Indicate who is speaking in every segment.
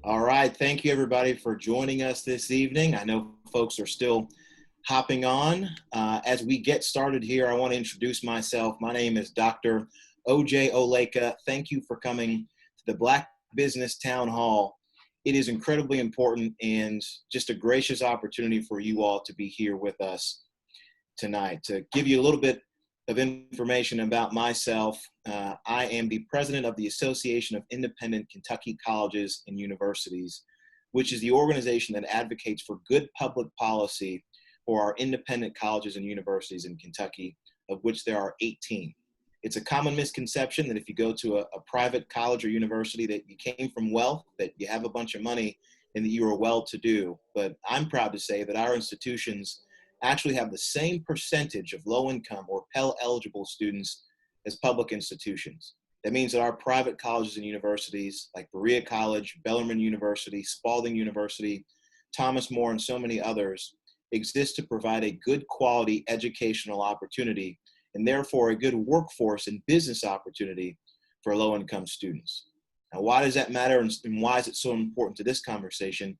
Speaker 1: All right. Thank you, everybody, for joining us this evening. I know folks are still hopping on. As we get started here, I want to introduce myself. My name is Dr. O.J. Oleka. Thank you for coming to the Black Business Town Hall. It is incredibly important and just a gracious opportunity for you all to be here with us tonight. To give you a little bit of information about myself, I am the president of the Association of Independent Kentucky Colleges and Universities, which is the organization that advocates for good public policy for our independent colleges and universities in Kentucky, of which there are 18. It's a common misconception that if you go to a private college or university that you came from wealth, that you have a bunch of money, and that you are well-to-do. But I'm proud to say that our institutions actually have the same percentage of low-income or Pell-eligible students as public institutions. That means that our private colleges and universities, like Berea College, Bellarmine University, Spalding University, Thomas More, and so many others, exist to provide a good quality educational opportunity and therefore a good workforce and business opportunity for low-income students. Now, why does that matter, and why is it so important to this conversation?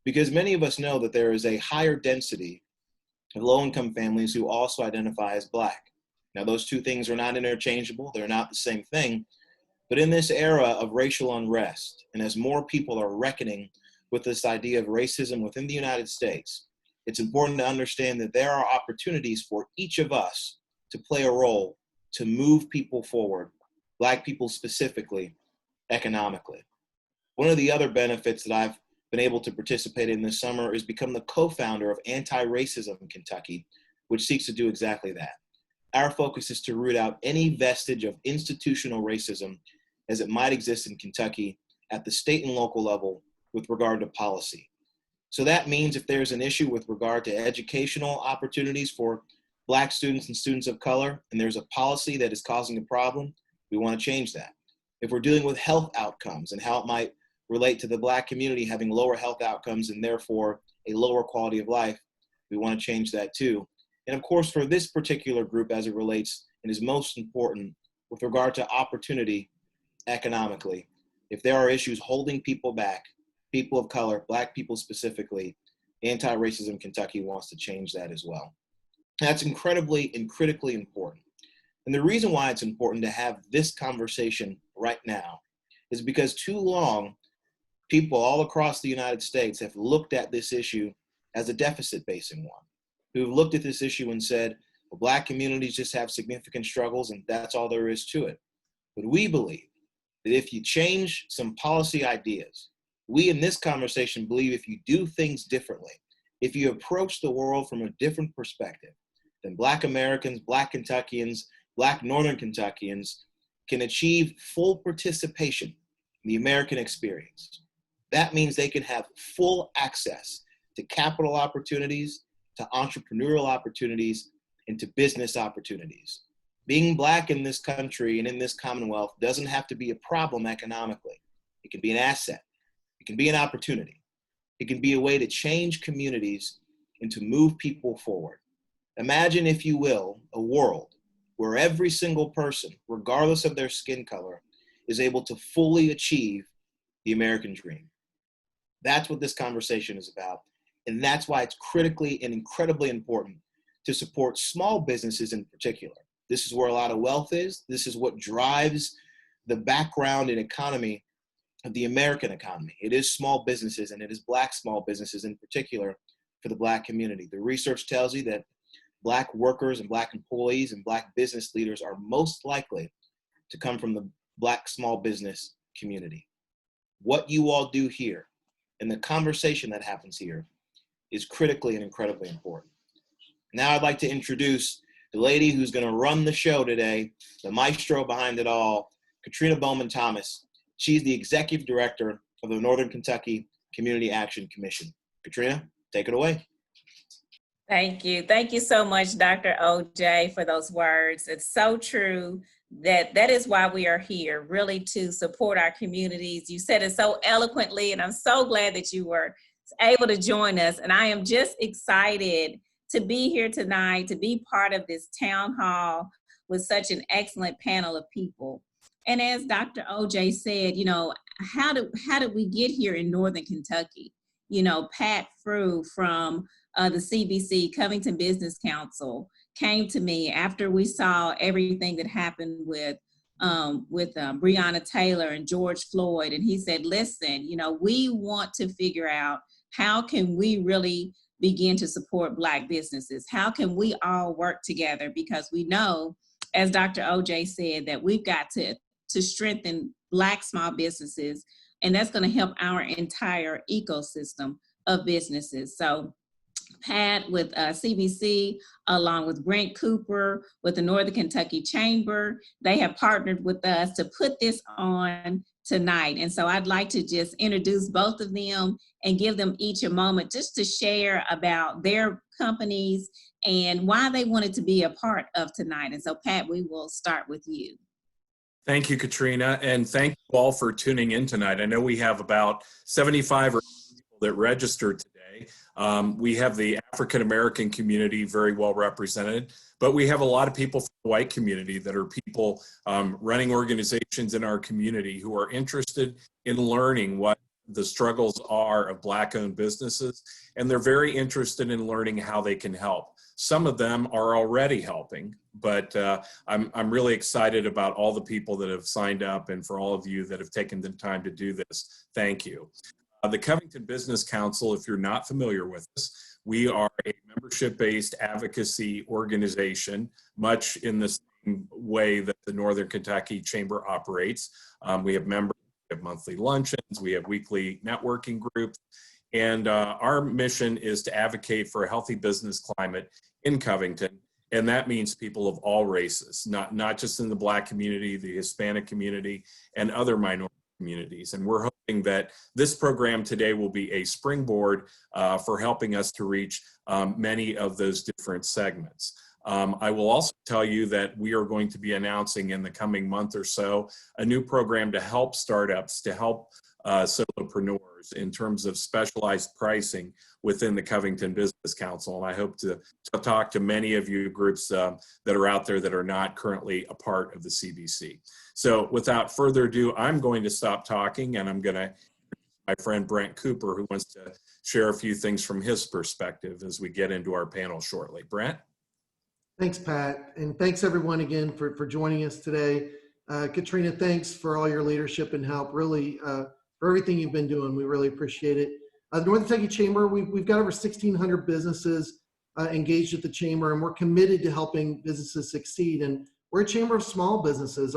Speaker 1: Because many of us know that there is a higher density of low-income families who also identify as Black. Now, those two things are not interchangeable. They're not the same thing. But in this era of racial unrest, and as more people are reckoning with this idea of racism within the United States, it's important to understand that there are opportunities for each of us to play a role to move people forward, Black people specifically, economically. One of the other benefits that I've been able to participate in this summer is become the co-founder of Anti-Racism in Kentucky, which seeks to do exactly that. Our focus is to root out any vestige of institutional racism as it might exist in Kentucky at the state and local level with regard to policy. So that means if there's an issue with regard to educational opportunities for Black students and students of color, and there's a policy that is causing a problem, we want to change that. If we're dealing with health outcomes and how it might relate to the Black community having lower health outcomes and therefore a lower quality of life, we want to change that too. And of course, for this particular group as it relates and is most important with regard to opportunity economically, if there are issues holding people back, people of color, Black people specifically, Anti-Racism Kentucky wants to change that as well. That's incredibly and critically important. And the reason why it's important to have this conversation right now is because too long, people all across the United States have looked at this issue as a deficit-basing one, who've looked at this issue and said, well, Black communities just have significant struggles and that's all there is to it. But we believe that if you change some policy ideas, we in this conversation believe if you do things differently, if you approach the world from a different perspective, then Black Americans, Black Kentuckians, Black Northern Kentuckians can achieve full participation in the American experience. That means they can have full access to capital opportunities, to entrepreneurial opportunities, and to business opportunities. Being Black in this country and in this Commonwealth doesn't have to be a problem economically. It can be an asset. It can be an opportunity. It can be a way to change communities and to move people forward. Imagine, if you will, a world where every single person, regardless of their skin color, is able to fully achieve the American dream. That's what this conversation is about. And that's why it's critically and incredibly important to support small businesses in particular. This is where a lot of wealth is. This is what drives the background and economy of the American economy. It is small businesses, and it is Black small businesses in particular for the Black community. The research tells you that Black workers and Black employees and Black business leaders are most likely to come from the Black small business community. What you all do here and the conversation that happens here is critically and incredibly important. Now I'd like to introduce the lady who's going to run the show today, the maestro behind it all, Katrina Bowman Thomas. She's the executive director of the Northern Kentucky Community Action Commission. Katrina, take it away.
Speaker 2: Thank you. Thank you so much, Dr. OJ, for those words. It's so true that is why we are here, really to support our communities. You said it so eloquently, and I'm so glad that you were able to join us. And I am just excited to be here tonight, to be part of this town hall with such an excellent panel of people. And as Dr. OJ said, you know, how did we get here in Northern Kentucky? Pat Frew from the CBC, Covington Business Council, came to me after we saw everything that happened with Breonna Taylor and George Floyd, and he said, "Listen, we want to figure out how can we really begin to support Black businesses? How can we all work together? Because we know, as Dr. OJ said, that we've got to strengthen Black small businesses, and that's going to help our entire ecosystem of businesses." So Pat with CBC, along with Brent Cooper with the Northern Kentucky Chamber, they have partnered with us to put this on tonight. And so I'd like to just introduce both of them and give them each a moment just to share about their companies and why they wanted to be a part of tonight. And so Pat, we will start with you.
Speaker 3: Thank you, Katrina, and thank you all for tuning in tonight. I know we have about 75 or people that registered today. We have the African American community very well represented, but we have a lot of people from the white community that are people running organizations in our community who are interested in learning what the struggles are of Black-owned businesses, and they're very interested in learning how they can help. Some of them are already helping, but I'm really excited about all the people that have signed up, and for all of you that have taken the time to do this, thank you. The Covington Business Council, if you're not familiar with us, we are a membership-based advocacy organization, much in the same way that the Northern Kentucky Chamber operates. We have members, we have monthly luncheons, we have weekly networking groups, and our mission is to advocate for a healthy business climate in Covington, and that means people of all races, not just in the Black community, the Hispanic community, and other minority communities. And we're hoping that this program today will be a springboard for helping us to reach many of those different segments. I will also tell you that we are going to be announcing in the coming month or so a new program to help startups, to help solopreneurs in terms of specialized pricing within the Covington Business Council. And I hope to talk to many of you groups that are out there that are not currently a part of the CBC. So without further ado, I'm going to stop talking, and I'm going to my friend Brent Cooper, who wants to share a few things from his perspective as we get into our panel shortly. Brent?
Speaker 4: Thanks, Pat. And thanks everyone again for joining us today. Katrina, thanks for all your leadership and help, really, for everything you've been doing. We really appreciate it. The Northern Kentucky Chamber, we've got over 1,600 businesses engaged at the Chamber, and we're committed to helping businesses succeed. And we're a chamber of small businesses.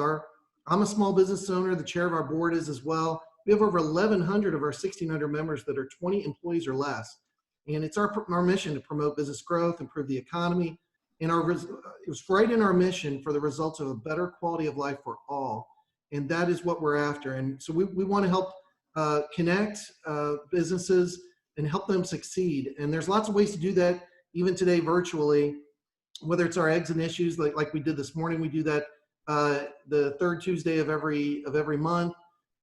Speaker 4: I'm a small business owner. The chair of our board is as well. We have over 1,100 of our 1,600 members that are 20 employees or less. And it's our mission to promote business growth, improve the economy. And it was right in our mission for the results of a better quality of life for all. And that is what we're after. And so we want to help connect businesses and help them succeed. And there's lots of ways to do that, even today virtually, whether it's our eggs and issues like we did this morning. We do that the third Tuesday of every month.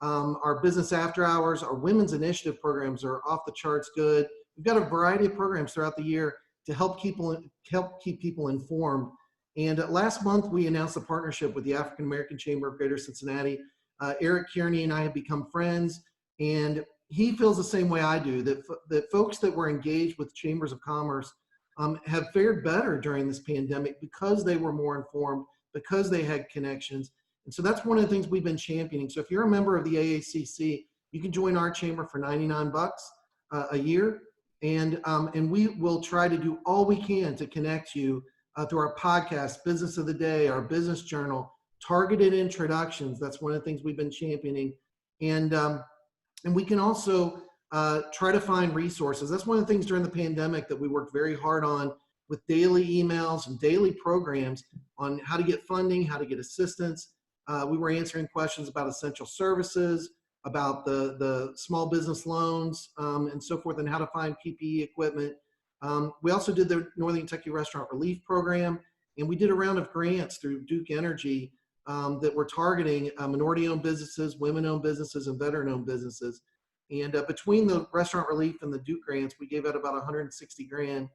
Speaker 4: Our business after hours, our women's initiative programs are off the charts good. We've got a variety of programs throughout the year to help keep people informed. And last month, we announced a partnership with the African American Chamber of Greater Cincinnati. Eric Kearney and I have become friends, and he feels the same way I do, that folks that were engaged with chambers of commerce have fared better during this pandemic because they were more informed, because they had connections. And so that's one of the things we've been championing. So if you're a member of the AACC, you can join our chamber for $99 a year. And we will try to do all we can to connect you through our podcast, Business of the Day, our business journal, targeted introductions. That's one of the things we've been championing. And we can also try to find resources. That's one of the things during the pandemic that we worked very hard on, with daily emails and daily programs on how to get funding, how to get assistance. We were answering questions about essential services, about the small business loans and so forth, and how to find PPE equipment. We also did the Northern Kentucky Restaurant Relief Program, and we did a round of grants through Duke Energy that were targeting minority-owned businesses, women-owned businesses, and veteran-owned businesses. And between the restaurant relief and the Duke grants, we gave out about 160 grand.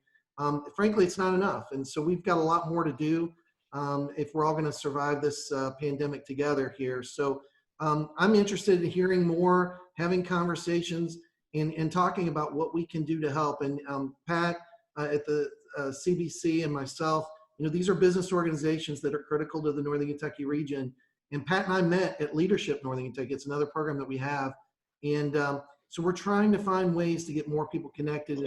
Speaker 4: Frankly, it's not enough, and so we've got a lot more to do if we're all going to survive this pandemic together here. So I'm interested in hearing more, having conversations, and talking about what we can do to help. And Pat at the CBC and myself, these are business organizations that are critical to the Northern Kentucky region. And Pat and I met at Leadership Northern Kentucky. It's another program that we have. And so we're trying to find ways to get more people connected.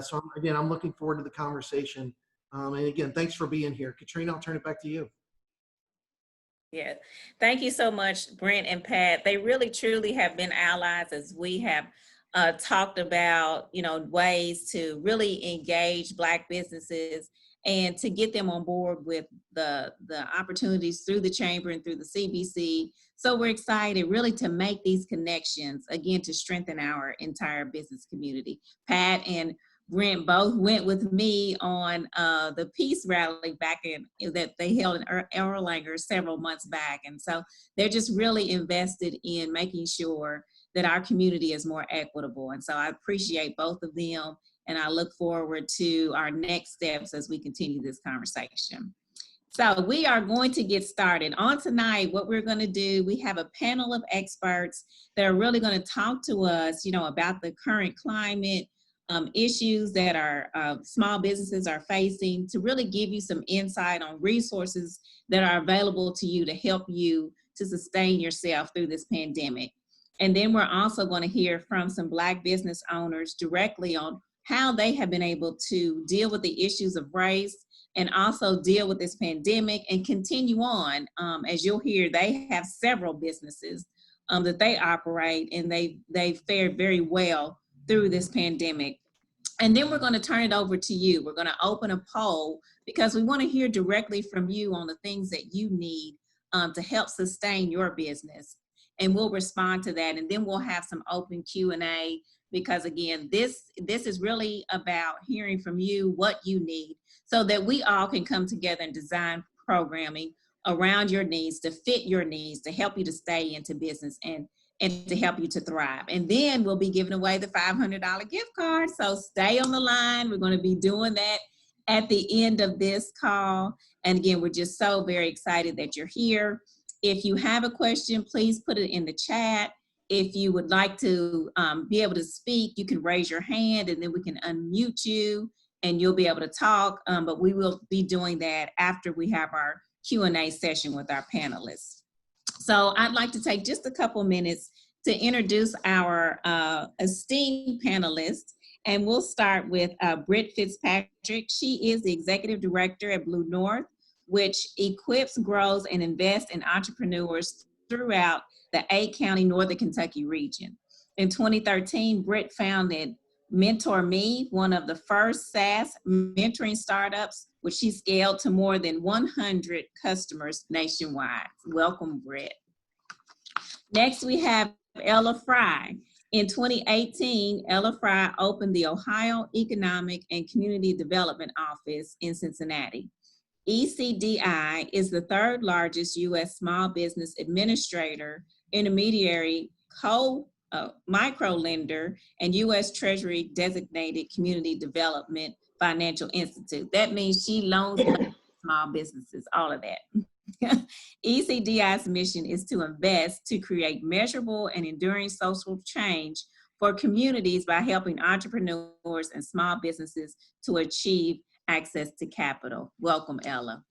Speaker 4: So again, I'm looking forward to the conversation. And again, thanks for being here. Katrina, I'll turn it back to you.
Speaker 2: Yeah, thank you so much, Brent and Pat. They really truly have been allies as we have talked about, ways to really engage Black businesses and to get them on board with the opportunities through the Chamber and through the CBC. So we're excited really to make these connections, again, to strengthen our entire business community. Pat and Brent both went with me on the peace rally back that they held in Erlanger several months back. And so they're just really invested in making sure that our community is more equitable. And so I appreciate both of them, and I look forward to our next steps as we continue this conversation. So we are going to get started. On tonight, what we're going to do, we have a panel of experts that are really going to talk to us, about the current climate, issues that our small businesses are facing, to really give you some insight on resources that are available to you to help you to sustain yourself through this pandemic. And then we're also going to hear from some Black business owners directly on how they have been able to deal with the issues of race and also deal with this pandemic and continue on. As you'll hear, they have several businesses that they operate, and they've fared very well through this pandemic. And then we're going to turn it over to you. We're going to open a poll because we want to hear directly from you on the things that you need to help sustain your business. And we'll respond to that. And then we'll have some open Q&A, because again, this is really about hearing from you what you need so that we all can come together and design programming around your needs, to fit your needs, to help you to stay into business and to help you to thrive. And then we'll be giving away the $500 gift card. So stay on the line. We're going to be doing that at the end of this call. And again, we're just so very excited that you're here. If you have a question, please put it in the chat. If you would like to be able to speak, you can raise your hand and then we can unmute you and you'll be able to talk. But we will be doing that after we have our Q&A session with our panelists. So I'd like to take just a couple minutes to introduce our esteemed panelists. And we'll start with Britt Fitzpatrick. She is the Executive Director at Blue North, which equips, grows, and invests in entrepreneurs throughout the 8-county Northern Kentucky region. In 2013, Britt founded Mentor Me, one of the first SaaS mentoring startups, which she scaled to more than 100 customers nationwide. Welcome, Britt. Next, we have Ella Fry. In 2018, Ella Fry opened the Ohio Economic and Community Development Office in Cincinnati. ECDI is the third largest U.S. small business administrator, intermediary, micro lender, and U.S. Treasury designated community development financial institute. That means she loans money to small businesses, all of that. ECDI's mission is to invest to create measurable and enduring social change for communities by helping entrepreneurs and small businesses to achieve access to capital. Welcome, Ella.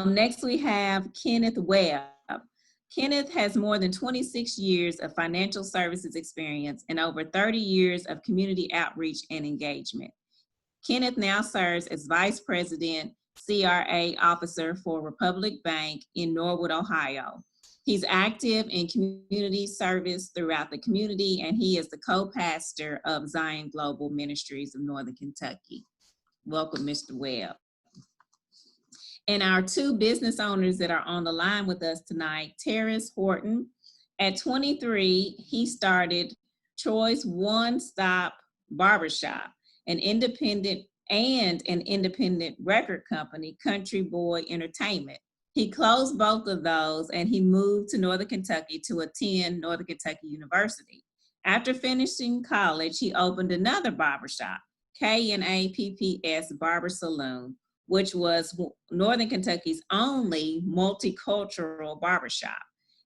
Speaker 2: Next, we have Kenneth Webb. Kenneth has more than 26 years of financial services experience and over 30 years of community outreach and engagement. Kenneth now serves as Vice President, CRA Officer for Republic Bank in Norwood, Ohio. He's active in community service throughout the community, and he is the co-pastor of Zion Global Ministries of Northern Kentucky. Welcome, Mr. Webb. And our two business owners that are on the line with us tonight, Terrence Horton. At 23, he started Troy's One Stop Barbershop, an independent record company, Country Boy Entertainment. He closed both of those and he moved to Northern Kentucky to attend Northern Kentucky University. After finishing college, he opened another barbershop, KNAPPS Barber Saloon, which was Northern Kentucky's only multicultural barbershop.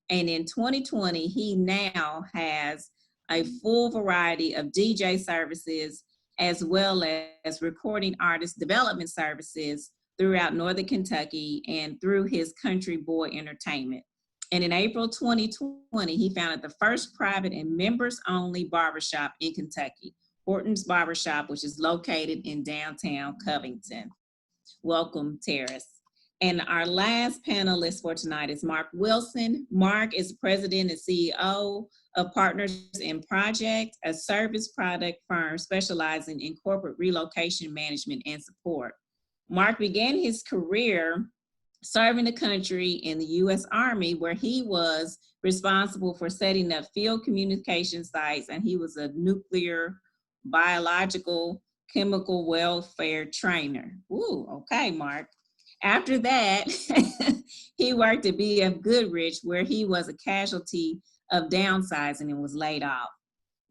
Speaker 2: And in 2020, he now has a full variety of DJ services as well as recording artist development services throughout Northern Kentucky and through his Country Boy Entertainment. And in April 2020, he founded the first private and members-only barbershop in Kentucky, Horton's Barbershop, which is located in downtown Covington. Welcome, Terrace. And our last panelist for tonight is Mark Wilson. Mark is president and CEO of Partners in Project, a service product firm specializing in corporate relocation management and support. Mark began his career serving the country in the U.S. Army, where he was responsible for setting up field communication sites, and he was a nuclear, biological, chemical welfare trainer. Ooh, okay, Mark. After that, he worked at B.F. Goodrich, where he was a casualty of downsizing and was laid off.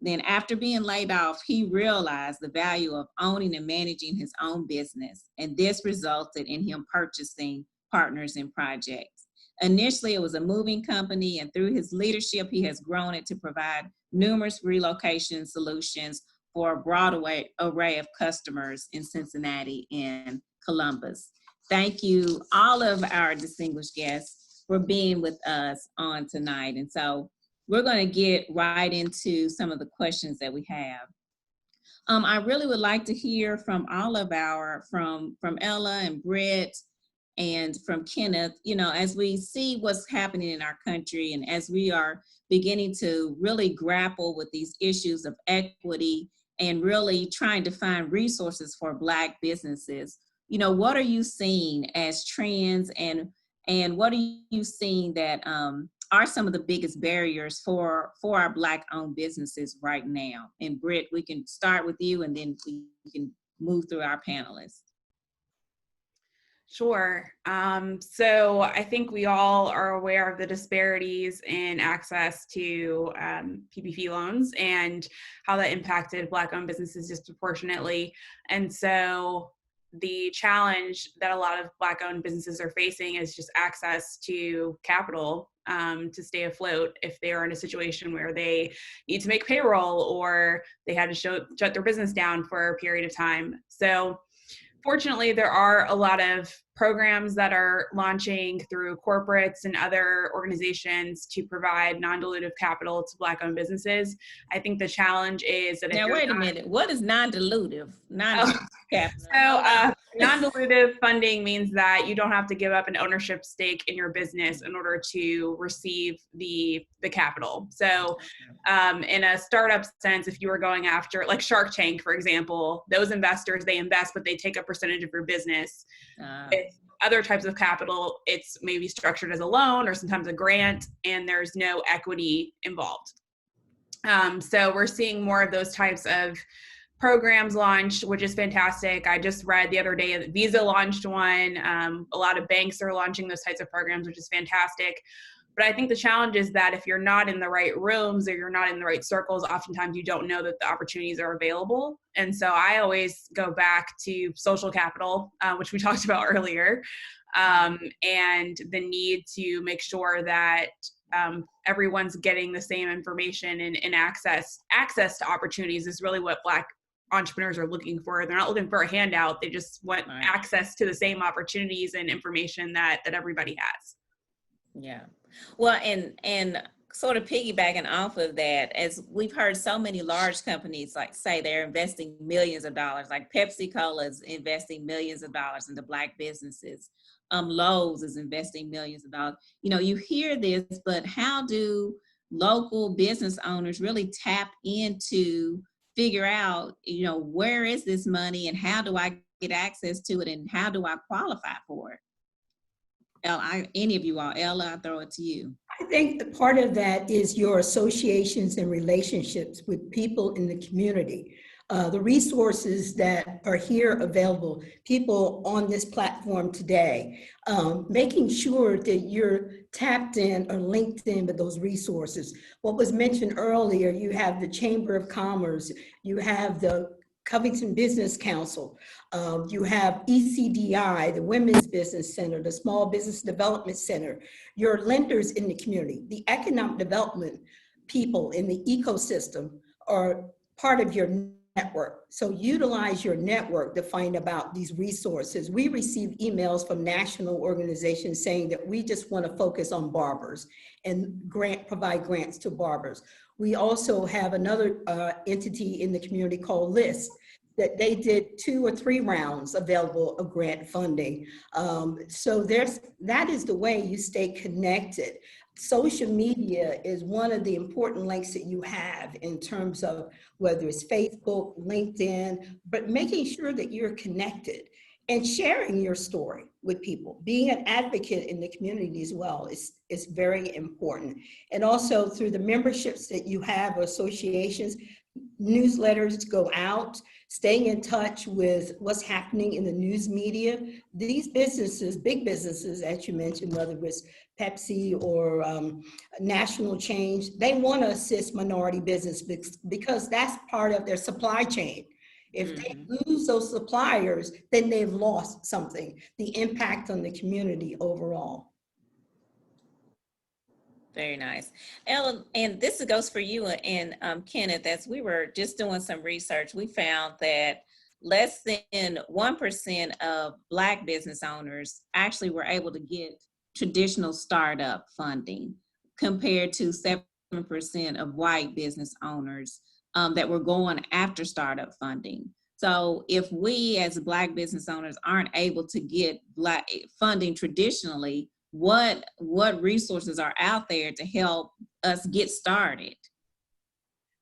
Speaker 2: Then after being laid off, he realized the value of owning and managing his own business, and this resulted in him purchasing Partners in Projects. Initially, it was a moving company, and through his leadership, he has grown it to provide numerous relocation solutions for a broad array of customers in Cincinnati and Columbus. Thank you, all of our distinguished guests, for being with us on tonight. And so we're going to get right into some of the questions that we have. I really would like to hear from all of from Ella and Britt and from Kenneth, you know, as we see what's happening in our country and as we are beginning to really grapple with these issues of equity and really trying to find resources for Black businesses, you know, what are you seeing as trends, and what are you seeing that are some of the biggest barriers for our Black-owned businesses right now? And Britt, we can start with you, and then we can move through our panelists.
Speaker 5: Sure. So I think we all are aware of the disparities in access to PPP loans and how that impacted Black-owned businesses disproportionately. And so the challenge that a lot of Black-owned businesses are facing is just access to capital to stay afloat if they are in a situation where they need to make payroll or they had to shut their business down for a period of time. So fortunately, there are a lot of programs that are launching through corporates and other organizations to provide non-dilutive capital to Black-owned businesses. I think the challenge is that
Speaker 2: now, wait a minute. What is non-dilutive? Capital.
Speaker 5: So non-dilutive funding means that you don't have to give up an ownership stake in your business in order to receive the capital. So in a startup sense, if you were going after like Shark Tank, for example, those investors, they invest, but they take a percentage of your business. With other types of capital, it's maybe structured as a loan or sometimes a grant, and there's no equity involved. So we're seeing more of those types of programs launched, which is fantastic. I just read the other day that Visa launched one. A lot of banks are launching those types of programs, which is fantastic. But I think the challenge is that if you're not in the right rooms or you're not in the right circles, oftentimes you don't know that the opportunities are available. And so I always go back to social capital, which we talked about earlier, and the need to make sure that everyone's getting the same information and access to opportunities is really what Black entrepreneurs are looking for. They're not looking for a handout. They just want access to the same opportunities and information that everybody has.
Speaker 2: Yeah. Well, and sort of piggybacking off of that, as we've heard so many large companies like say they're investing millions of dollars, like Pepsi-Cola is investing millions of dollars into Black businesses. Lowe's is investing millions of dollars. You know, you hear this, but how do local business owners really tap into figure out, you know, where is this money and how do I get access to it and how do I qualify for it? Any of you all, Ella, I'll throw it to you.
Speaker 6: I think the part of that is your associations and relationships with people in the community. The resources that are here available, people on this platform today, making sure that you're tapped in or linked in with those resources. What was mentioned earlier, you have the Chamber of Commerce, you have the Covington Business Council. You have ECDI, the Women's Business Center, the Small Business Development Center, your lenders in the community, the economic development people in the ecosystem are part of your network. So utilize your network to find about these resources. We receive emails from national organizations saying that we just want to focus on barbers and provide grants to barbers. We also have another entity in the community called LIST that they did 2 or 3 rounds available of grant funding. So that is the way you stay connected. Social media is one of the important links that you have in terms of whether it's Facebook, LinkedIn, but making sure that you're connected and sharing your story with people. Being an advocate in the community as well is very important. And also through the memberships that you have, associations, newsletters go out, staying in touch with what's happening in the news media. These businesses, big businesses, as you mentioned, whether it was Pepsi or National Change, they want to assist minority business because that's part of their supply chain. If they lose those suppliers, then they've lost something, the impact on the community overall.
Speaker 2: Very nice. Ellen, and this goes for you and Kenneth, as we were just doing some research, we found that less than 1% of Black business owners actually were able to get traditional startup funding compared to 7% of white business owners that were going after startup funding. So if we as Black business owners aren't able to get Black funding traditionally, what resources are out there to help us get started?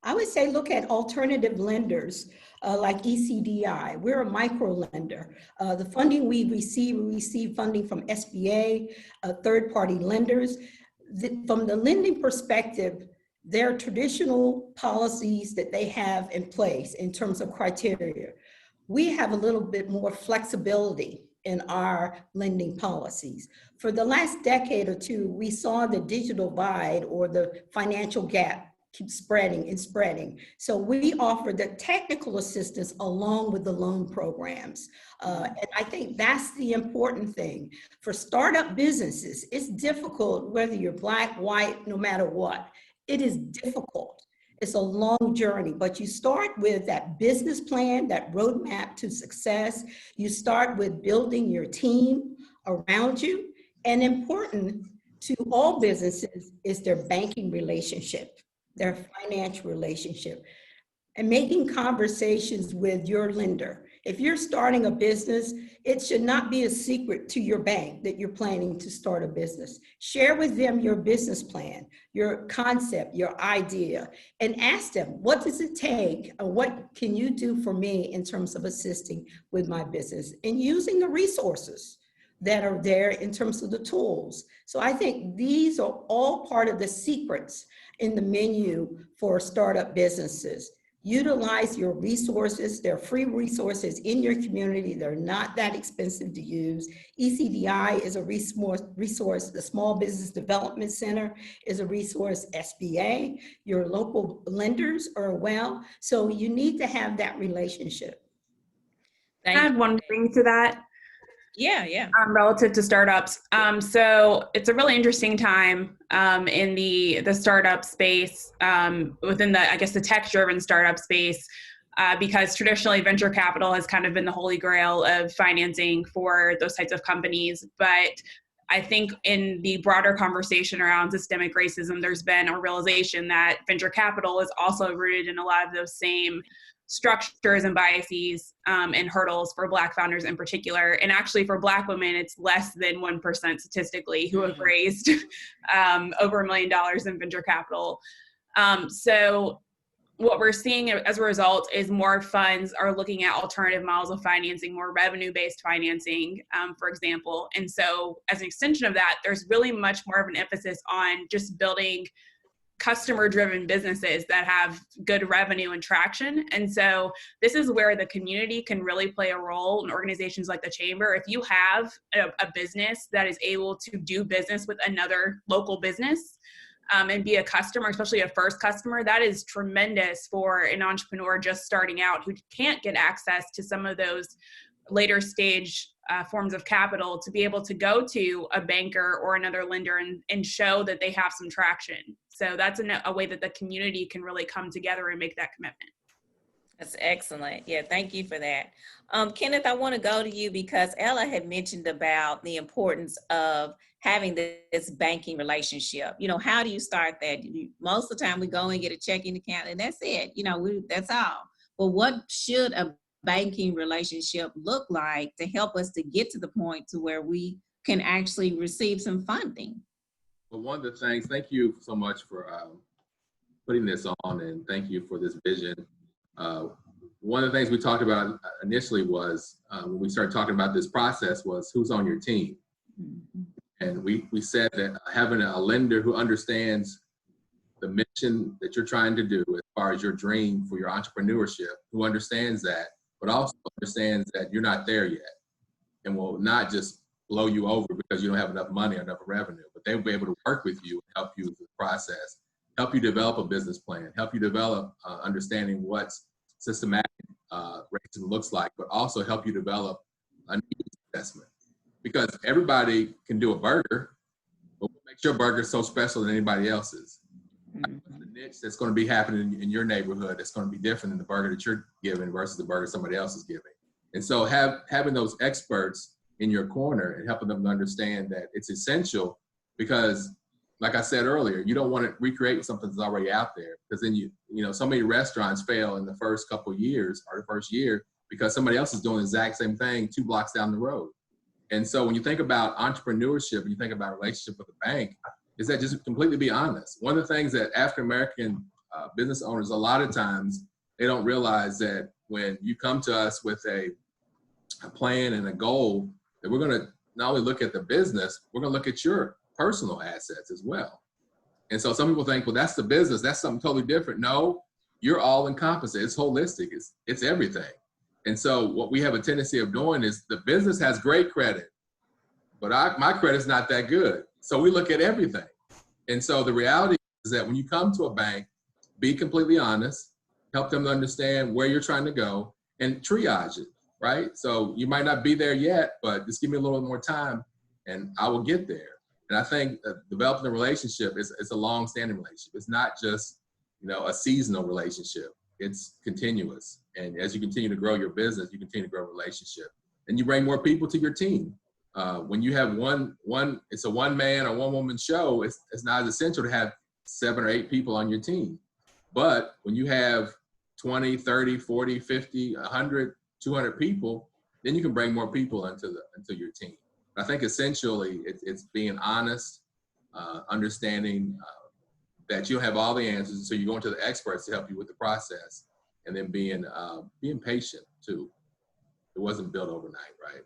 Speaker 6: I would say look at alternative lenders like ECDI. We're a micro lender. The funding we receive funding from SBA, third-party lenders. From the lending perspective, there are traditional policies that they have in place in terms of criteria. We have a little bit more flexibility in our lending policies. For the last decade or two, we saw the digital divide or the financial gap keep spreading and spreading. So we offer the technical assistance along with the loan programs. And I think that's the important thing. For startup businesses, it's difficult whether you're Black, white, no matter what. It is difficult. It's a long journey, but you start with that business plan, that roadmap to success. You start with building your team around you. And important to all businesses is their banking relationship, their financial relationship, and making conversations with your lender. If you're starting a business, it should not be a secret to your bank that you're planning to start a business. Share with them your business plan, your concept, your idea, and ask them, what does it take? Or what can you do for me in terms of assisting with my business? And using the resources that are there in terms of the tools. So I think these are all part of the secrets in the menu for startup businesses. Utilize your resources. They're free resources in your community. They're not that expensive to use. ECDI is a resource. The Small Business Development Center is a resource. SBA, your local lenders are well. So you need to have that relationship.
Speaker 5: I add one thing to that.
Speaker 2: Yeah.
Speaker 5: Relative to startups. So it's a really interesting time in the startup space, within the tech-driven startup space, because traditionally venture capital has kind of been the holy grail of financing for those types of companies. But I think in the broader conversation around systemic racism, there's been a realization that venture capital is also rooted in a lot of those same structures and biases and hurdles for Black founders in particular. And actually for Black women, it's less than 1% statistically who have raised over $1 million in venture capital. So what we're seeing as a result is more funds are looking at alternative models of financing, more revenue-based financing, for example. And so as an extension of that, there's really much more of an emphasis on just building customer-driven businesses that have good revenue and traction. And so this is where the community can really play a role in organizations like the Chamber. If you have a business that is able to do business with another local business, and be a customer, especially a first customer, that is tremendous for an entrepreneur just starting out who can't get access to some of those later stage forms of capital, to be able to go to a banker or another lender and show that they have some traction. So that's a way that the community can really come together and make that commitment.
Speaker 2: That's excellent. Yeah, thank you for that. Kenneth, I want to go to you because Ella had mentioned about the importance of having this banking relationship. You know, how do you start that? Most of the time we go and get a checking account and that's it. You know, that's all. But what should a banking relationship look like to help us to get to the point to where we can actually receive some funding?
Speaker 7: Well, one of the things, thank you so much for putting this on, and thank you for this vision. One of the things we talked about initially was when we started talking about this process was who's on your team. And we said that having a lender who understands the mission that you're trying to do as far as your dream for your entrepreneurship, who understands that, but also understands that you're not there yet and will not just blow you over because you don't have enough money or enough revenue, but they'll be able to work with you and help you with the process, help you develop a business plan, help you develop understanding what systematic racism looks like, but also help you develop a needs assessment. Because everybody can do a burger, but what makes your burger so special than anybody else's? The niche that's going to be happening in your neighborhood that's going to be different than the burger that you're giving versus the burger somebody else is giving. And so having those experts in your corner and helping them to understand that it's essential, because like I said earlier, you don't want to recreate something that's already out there, because then you know, so many restaurants fail in the first couple of years or the first year because somebody else is doing the exact same thing 2 blocks down the road. And so when you think about entrepreneurship and you think about relationship with a bank, is that just completely be honest. One of the things that African-American business owners, a lot of times, they don't realize that when you come to us with a plan and a goal, that we're going to not only look at the business, we're going to look at your personal assets as well. And so some people think, well, that's the business, that's something totally different. No, you're all encompassing. It's holistic. It's everything. And so what we have a tendency of doing is the business has great credit, but my credit's not that good. So we look at everything. And so the reality is that when you come to a bank, be completely honest, help them to understand where you're trying to go and triage it, right? So you might not be there yet, but just give me a little more time and I will get there. And I think developing a relationship is a long-standing relationship. It's not just, you know, a seasonal relationship. It's continuous. And as you continue to grow your business, you continue to grow a relationship. And you bring more people to your team. When you have it's a one-man or one-woman show, it's not as essential to have 7 or 8 people on your team. But when you have 20, 30, 40, 50, 100, 200 people, then you can bring more people into your team. I think essentially it's being honest, understanding that you have all the answers, so you're going to the experts to help you with the process, and then being patient too. It wasn't built overnight, right?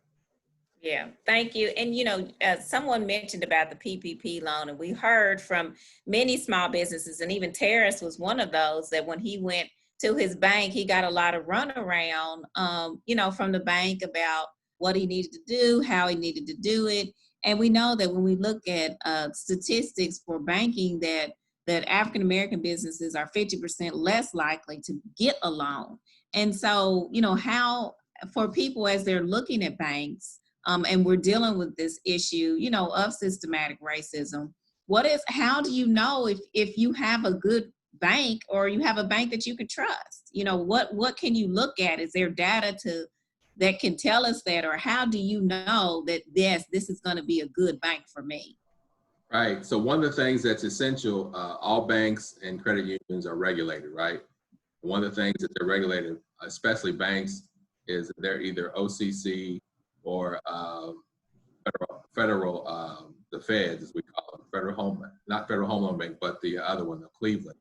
Speaker 2: Yeah, thank you. And you know, someone mentioned about the PPP loan, and we heard from many small businesses, and even Terrace was one of those, that when he went to his bank, he got a lot of runaround, you know, from the bank about what he needed to do, how he needed to do it. And we know that when we look at statistics for banking, that African-American businesses are 50% less likely to get a loan. And so, you know, how, for people as they're looking at banks, and we're dealing with this issue, you know, of systematic racism, how do you know if you have a good bank or you have a bank that you can trust? You know, what can you look at? Is there data that can tell us that, or how do you know that this is going to be a good bank for me?
Speaker 7: Right. So one of the things that's essential, all banks and credit unions are regulated, right? One of the things that they're regulated, especially banks, is they're either OCC or federal, the feds, as we call them, not Federal Home Loan Bank, but the other one, the Cleveland.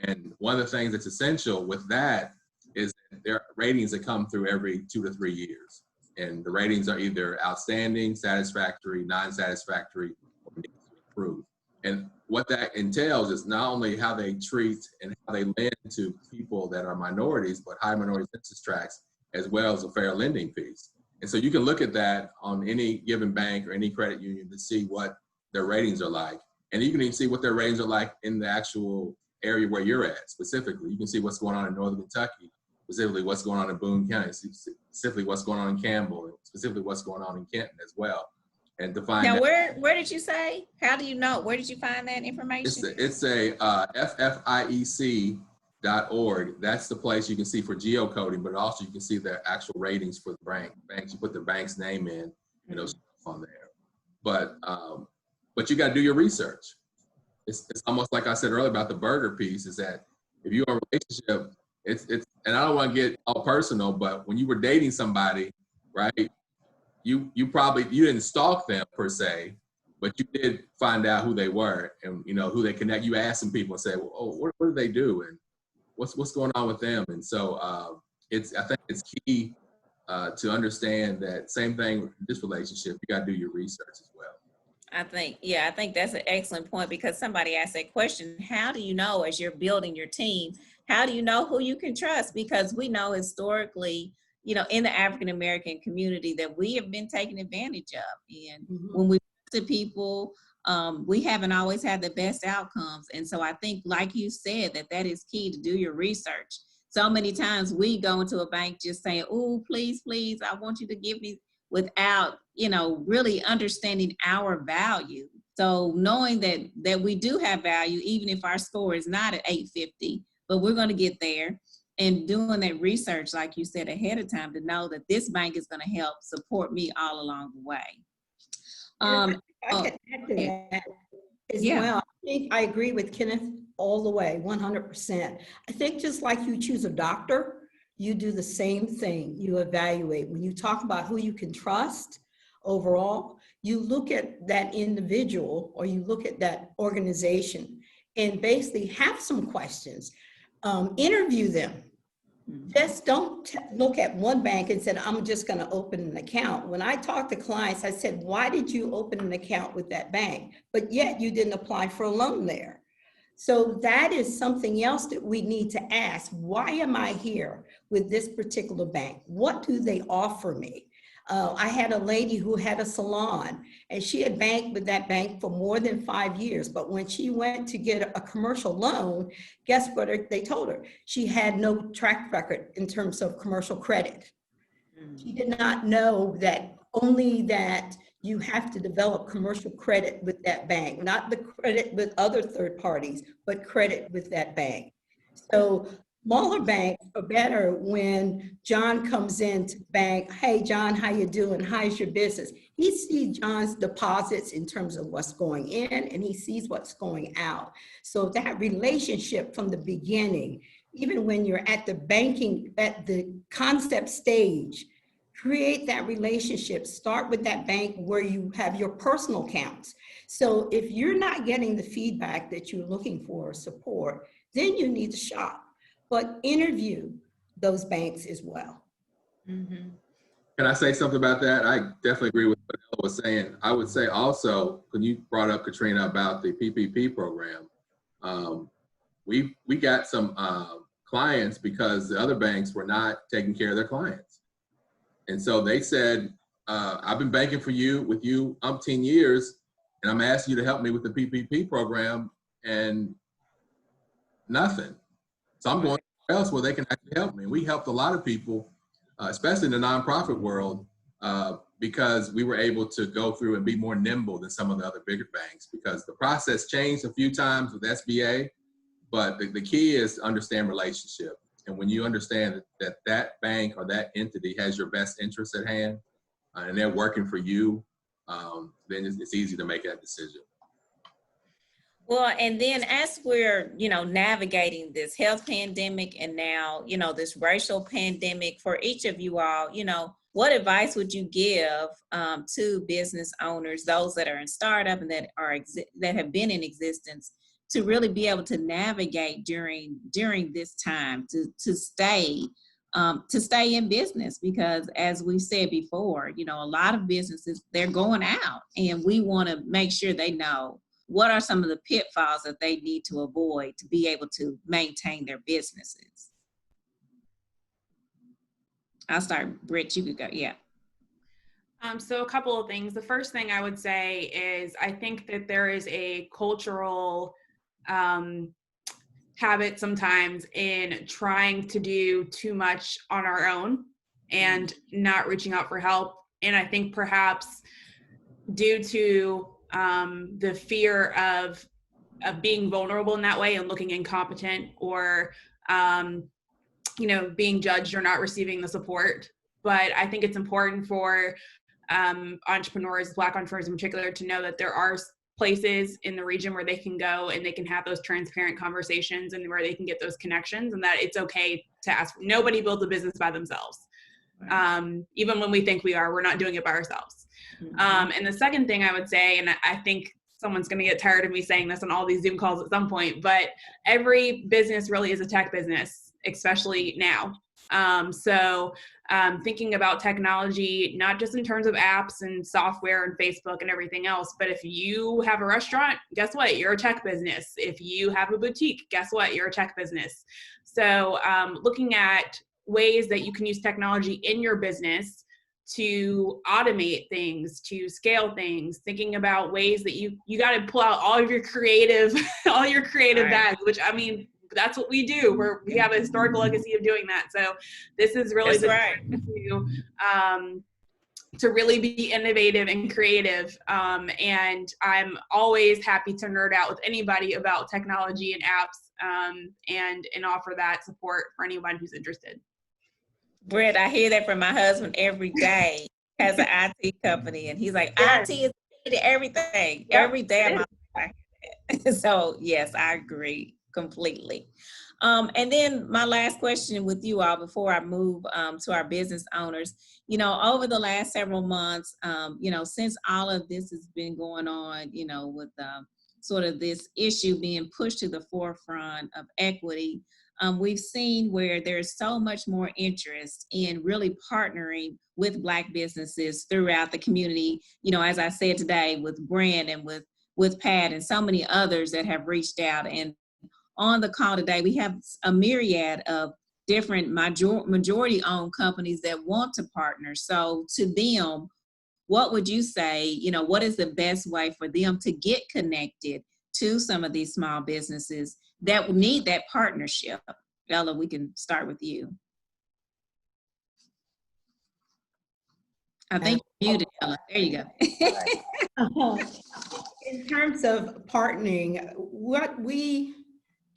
Speaker 7: And one of the things that's essential with that is that there are ratings that come through every 2 to 3 years. And the ratings are either outstanding, satisfactory, non-satisfactory, or need to improve. And what that entails is not only how they treat and how they lend to people that are minorities, but high minority census tracts, as well as a fair lending fees. And so you can look at that on any given bank or any credit union to see what their ratings are like. And you can even see what their ratings are like in the actual area where you're at specifically. You can see what's going on in Northern Kentucky, specifically what's going on in Boone County, specifically what's going on in Campbell, and specifically what's going on in Kenton as well. And to find
Speaker 2: Now,
Speaker 7: out,
Speaker 2: where did you say? How do you know? Where did you find that information?
Speaker 7: it's a FFIEC.org. That's the place you can see for geocoding, but also you can see the actual ratings for the banks. You put the bank's name in, stuff on there. But you got to do your research. It's almost like I said earlier about the burger piece, is that if you're in a relationship, it's and I don't want to get all personal, but when you were dating somebody, right, you didn't stalk them per se, but you did find out who they were and who they connect. You asked some people and say, well, oh, what do they do, and what's going on with them? And so I think it's key to understand that same thing with this relationship. You got to do your research as well.
Speaker 2: I think that's an excellent point, because somebody asked that question. How do you know, as you're building your team, how do you know who you can trust? Because we know historically, in the African-American community, that we have been taken advantage of. And when we talk to people, we haven't always had the best outcomes. And so I think, like you said, that is key, to do your research. So many times we go into a bank just saying, oh, please, I want you to give me, without, really understanding our value. So knowing that we do have value, even if our score is not at 850, but we're going to get there, and doing that research, like you said, ahead of time, to know that this bank is going to help support me all along the way.
Speaker 6: I can add to that as well. I think I agree with Kenneth all the way, 100%. I think just like you choose a doctor, you do the same thing. You evaluate. When you talk about who you can trust overall, you look at that individual, or you look at that organization, and basically have some questions. Interview them. Just don't look at one bank and say, I'm just going to open an account. When I talk to clients, I said, why did you open an account with that bank? But yet you didn't apply for a loan there. So that is something else that we need to ask. Why am I here with this particular bank? What do they offer me? I had a lady who had a salon, and she had banked with that bank for more than 5 years. But when she went to get a commercial loan, guess what they told her? She had no track record in terms of commercial credit. She did not know that only that you have to develop commercial credit with that bank, not the credit with other third parties, but credit with that bank. So smaller banks are better when John comes into bank. Hey, John, how you doing? How's your business? He sees John's deposits in terms of what's going in, and he sees what's going out. So that relationship from the beginning, even when you're at the banking, at the concept stage, create that relationship. Start with that bank where you have your personal accounts. So if you're not getting the feedback that you're looking for or support, then you need to shop. But interview those banks as well.
Speaker 7: Can I say something about that? I definitely agree with what Ella was saying. I would say also, when you brought up, Katrina, about the PPP program, we got some clients because the other banks were not taking care of their clients. And so they said, I've been banking with you umpteen years, and I'm asking you to help me with the PPP program, and nothing. So I'm going somewhere else where they can actually help me. We helped a lot of people, especially in the nonprofit world, because we were able to go through and be more nimble than some of the other bigger banks, because the process changed a few times with SBA, but the key is to understand relationship. And when you understand that bank or that entity has your best interest at hand, and they're working for you, then it's easy to make that decision.
Speaker 2: Well, and then as we're, navigating this health pandemic, and now, this racial pandemic, for each of you all, what advice would you give to business owners, those that are in startup and that have been in existence, to really be able to navigate during this time, to stay in business? Because as we said before, a lot of businesses, they're going out, and we want to make sure they know what are some of the pitfalls that they need to avoid to be able to maintain their businesses. I'll start, Britt, you could go, yeah.
Speaker 5: So a couple of things. The first thing I would say is I think that there is a cultural habit sometimes in trying to do too much on our own and not reaching out for help. And I think perhaps due to the fear of being vulnerable in that way and looking incompetent, or being judged or not receiving the support. But I think it's important for entrepreneurs, Black entrepreneurs in particular, to know that there are places in the region where they can go and they can have those transparent conversations and where they can get those connections, and that it's okay to ask. Nobody builds a business by themselves. Even when we think we are, we're not doing it by ourselves. And the second thing I would say, and I think someone's going to get tired of me saying this on all these Zoom calls at some point, but every business really is a tech business, especially now. Thinking about technology, not just in terms of apps and software and Facebook and everything else, but if you have a restaurant, guess what? You're a tech business. If you have a boutique, guess what? You're a tech business. So looking at ways that you can use technology in your business to automate things, to scale things, thinking about ways that you got to pull out all of your creative, bags, which, I mean, that's what we do. We have a historical legacy of doing that. So this is really to really be innovative and creative. And I'm always happy to nerd out with anybody about technology and apps, and offer that support for anyone who's interested.
Speaker 2: Brett, I hear that from my husband every day. He has an IT company, and he's like,
Speaker 5: Yes.
Speaker 2: IT is everything.
Speaker 5: Yep,
Speaker 2: Every day of my life. So yes, I agree completely. And then my last question with you all before I move to our business owners, over the last several months, since all of this has been going on, with sort of this issue being pushed to the forefront of equity, we've seen where there's so much more interest in really partnering with Black businesses throughout the community. As I said today, with Brent and with Pat and so many others that have reached out. And on the call today, we have a myriad of different majority-owned companies that want to partner. So to them, what would you say, what is the best way for them to get connected to some of these small businesses that need that partnership? Ella, we can start with you. I think you're muted, Ella. There you go.
Speaker 6: In terms of partnering, what we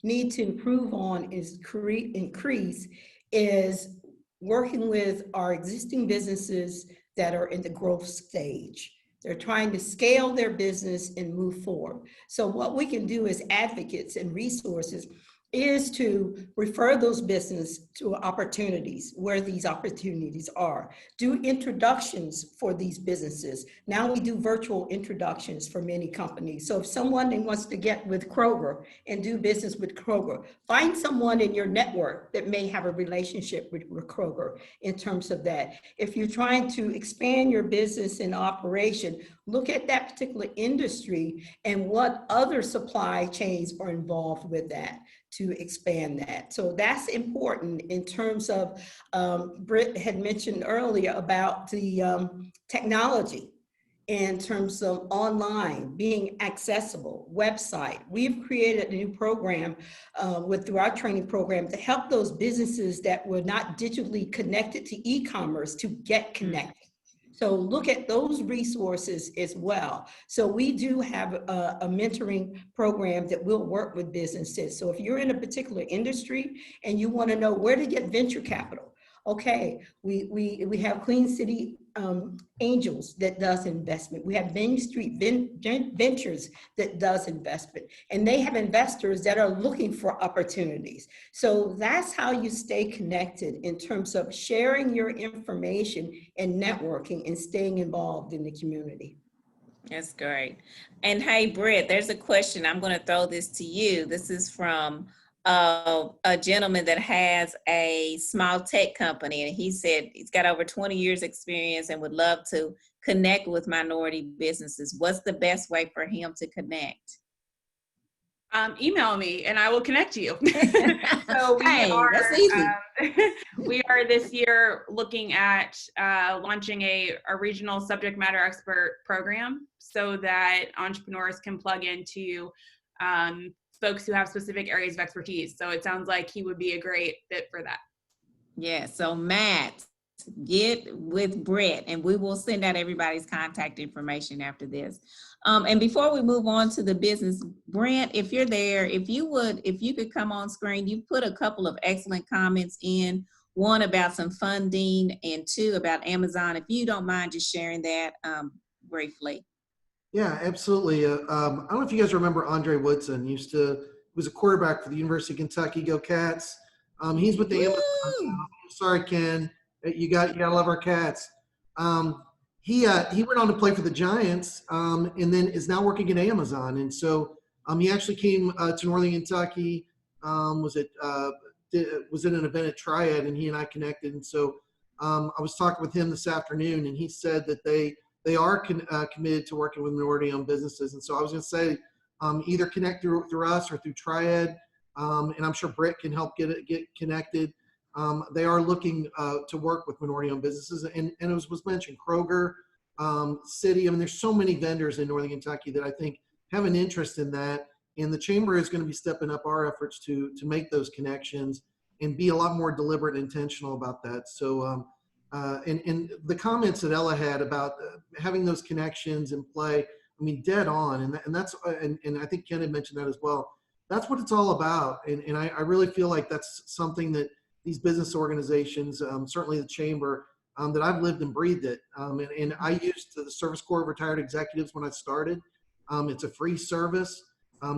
Speaker 6: need to improve on is increase is working with our existing businesses that are in the growth stage. They're trying to scale their business and move forward. So what we can do as advocates and resources is to refer those businesses to opportunities where these opportunities are. Do introductions for these businesses. Now we do virtual introductions for many companies. So if someone wants to get with Kroger and do business with Kroger, find someone in your network that may have a relationship with Kroger in terms of that. If you're trying to expand your business and operation, look at that particular industry and what other supply chains are involved with that to expand that. So that's important in terms of, Britt had mentioned earlier about the technology in terms of online, being accessible, website. We've created a new program through our training program to help those businesses that were not digitally connected to e-commerce to get connected. So look at those resources as well. So we do have a mentoring program that will work with businesses. So if you're in a particular industry and you want to know where to get venture capital, okay, we have Queen City Angels that does investment. We have Main Street Ventures that does investment, and they have investors that are looking for opportunities. So that's how you stay connected in terms of sharing your information and networking and staying involved in the community.
Speaker 2: That's great. And hey, Britt, there's a question. I'm going to throw this to you. This is from a gentleman that has a small tech company, and he said he's got over 20 years experience and would love to connect with minority businesses. What's the best way for him to connect?
Speaker 5: Email me and I will connect you. So
Speaker 2: Hey, that's easy.
Speaker 5: we are this year looking at launching a regional subject matter expert program so that entrepreneurs can plug into folks who have specific areas of expertise. So it sounds like he would be a great fit for that.
Speaker 2: Yeah, so Matt, get with Brett and we will send out everybody's contact information after this. And before we move on to the business, Brent, if you're there, if you could come on screen, you put a couple of excellent comments in, one about some funding and two about Amazon. If you don't mind just sharing that briefly.
Speaker 4: Yeah, absolutely. I don't know if you guys remember Andre Woodson. Was a quarterback for the University of Kentucky. Go Cats! He's with the Amazon now. Sorry, Ken. You gotta love our Cats. He went on to play for the Giants, and then is now working at Amazon. And so he actually came to Northern Kentucky. Was in an event at Triad, and he and I connected. And so I was talking with him this afternoon, and he said that they are committed to working with minority-owned businesses. And so I was going to say, either connect through us or through Triad, and I'm sure Britt can help get connected. They are looking to work with minority-owned businesses, and as was mentioned, Kroger, City. I mean, there's so many vendors in Northern Kentucky that I think have an interest in that, and the Chamber is going to be stepping up our efforts to make those connections and be a lot more deliberate and intentional about that. So, and the comments that Ella had about having those connections in play, I mean, dead on, and that's and I think Ken had mentioned that as well. That's what it's all about, and I really feel like that's something that these business organizations, certainly the Chamber, that I've lived and breathed it. And I used the Service Corps of Retired Executives when I started. It's a free service.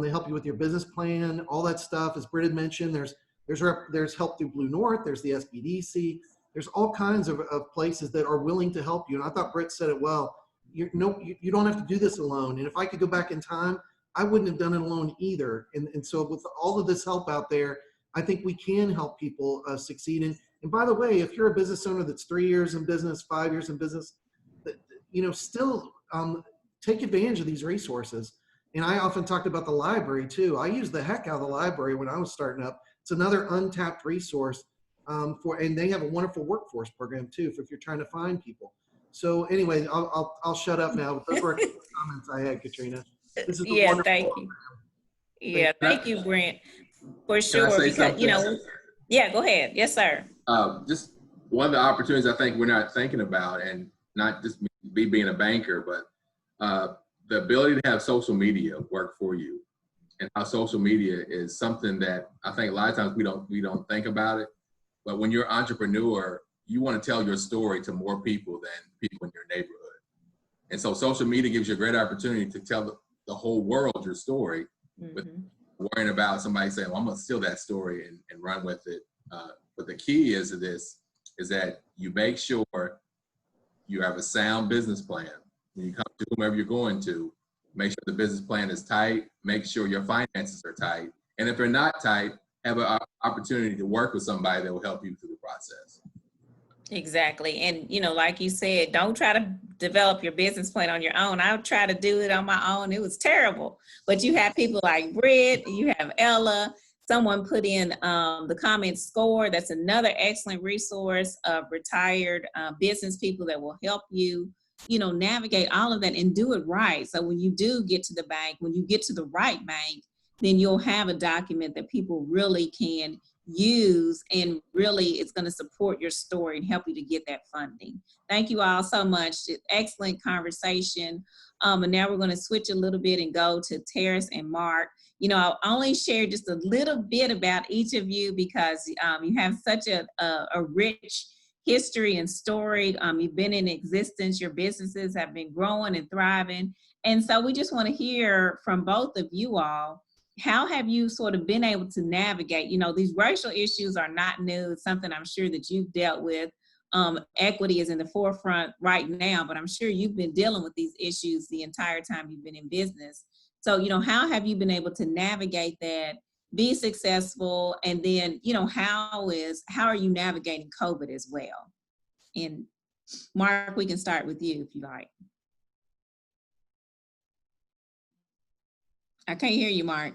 Speaker 4: They help you with your business plan, all that stuff. As Britt had mentioned, there's help through Blue North. There's the SBDC. There's all kinds of places that are willing to help you. And I thought Britt said it well. You don't have to do this alone. And if I could go back in time, I wouldn't have done it alone either. And so with all of this help out there, I think we can help people succeed. And by the way, if you're a business owner that's 3 years in business, 5 years in business, still take advantage of these resources. And I often talked about the library too. I used the heck out of the library when I was starting up. It's another untapped resource and they have a wonderful workforce program too, if you're trying to find people. So anyway, I'll shut up now. Those were comments I had, Katrina. This is
Speaker 2: Thank you. Yeah, thank you, Brent, for sure. Because yeah, go ahead. Yes, sir.
Speaker 7: Just one of the opportunities I think we're not thinking about, and not just me being a banker, but the ability to have social media work for you, and how social media is something that I think a lot of times we don't think about it. But when you're an entrepreneur, you want to tell your story to more people than people in your neighborhood. And so social media gives you a great opportunity to tell the whole world your story, with worrying about somebody saying, well, I'm going to steal that story and run with it. But the key is that you make sure you have a sound business plan. When you come to whomever you're going to, make sure the business plan is tight, make sure your finances are tight. And if they're not tight, have an opportunity to work with somebody that will help you through the process.
Speaker 2: Exactly. And, like you said, don't try to develop your business plan on your own. I tried to do it on my own. It was terrible. But you have people like Britt, you have Ella. Someone put in the comment SCORE. That's another excellent resource of retired business people that will help you, navigate all of that and do it right. So when you do get to the bank, when you get to the right bank, then you'll have a document that people really can use, and really it's going to support your story and help you to get that funding. Thank you all so much. Excellent conversation. And now we're going to switch a little bit and go to Terrace and Mark. I'll only share just a little bit about each of you because you have such a rich history and story. You've been in existence. Your businesses have been growing and thriving. And so we just want to hear from both of you all. How have you sort of been able to navigate? These racial issues are not new. It's something I'm sure that you've dealt with. Equity is in the forefront right now, but I'm sure you've been dealing with these issues the entire time you've been in business. So, how have you been able to navigate that, be successful, and then, how are you navigating COVID as well? And Mark, we can start with you if you like. I can't hear you, Mark.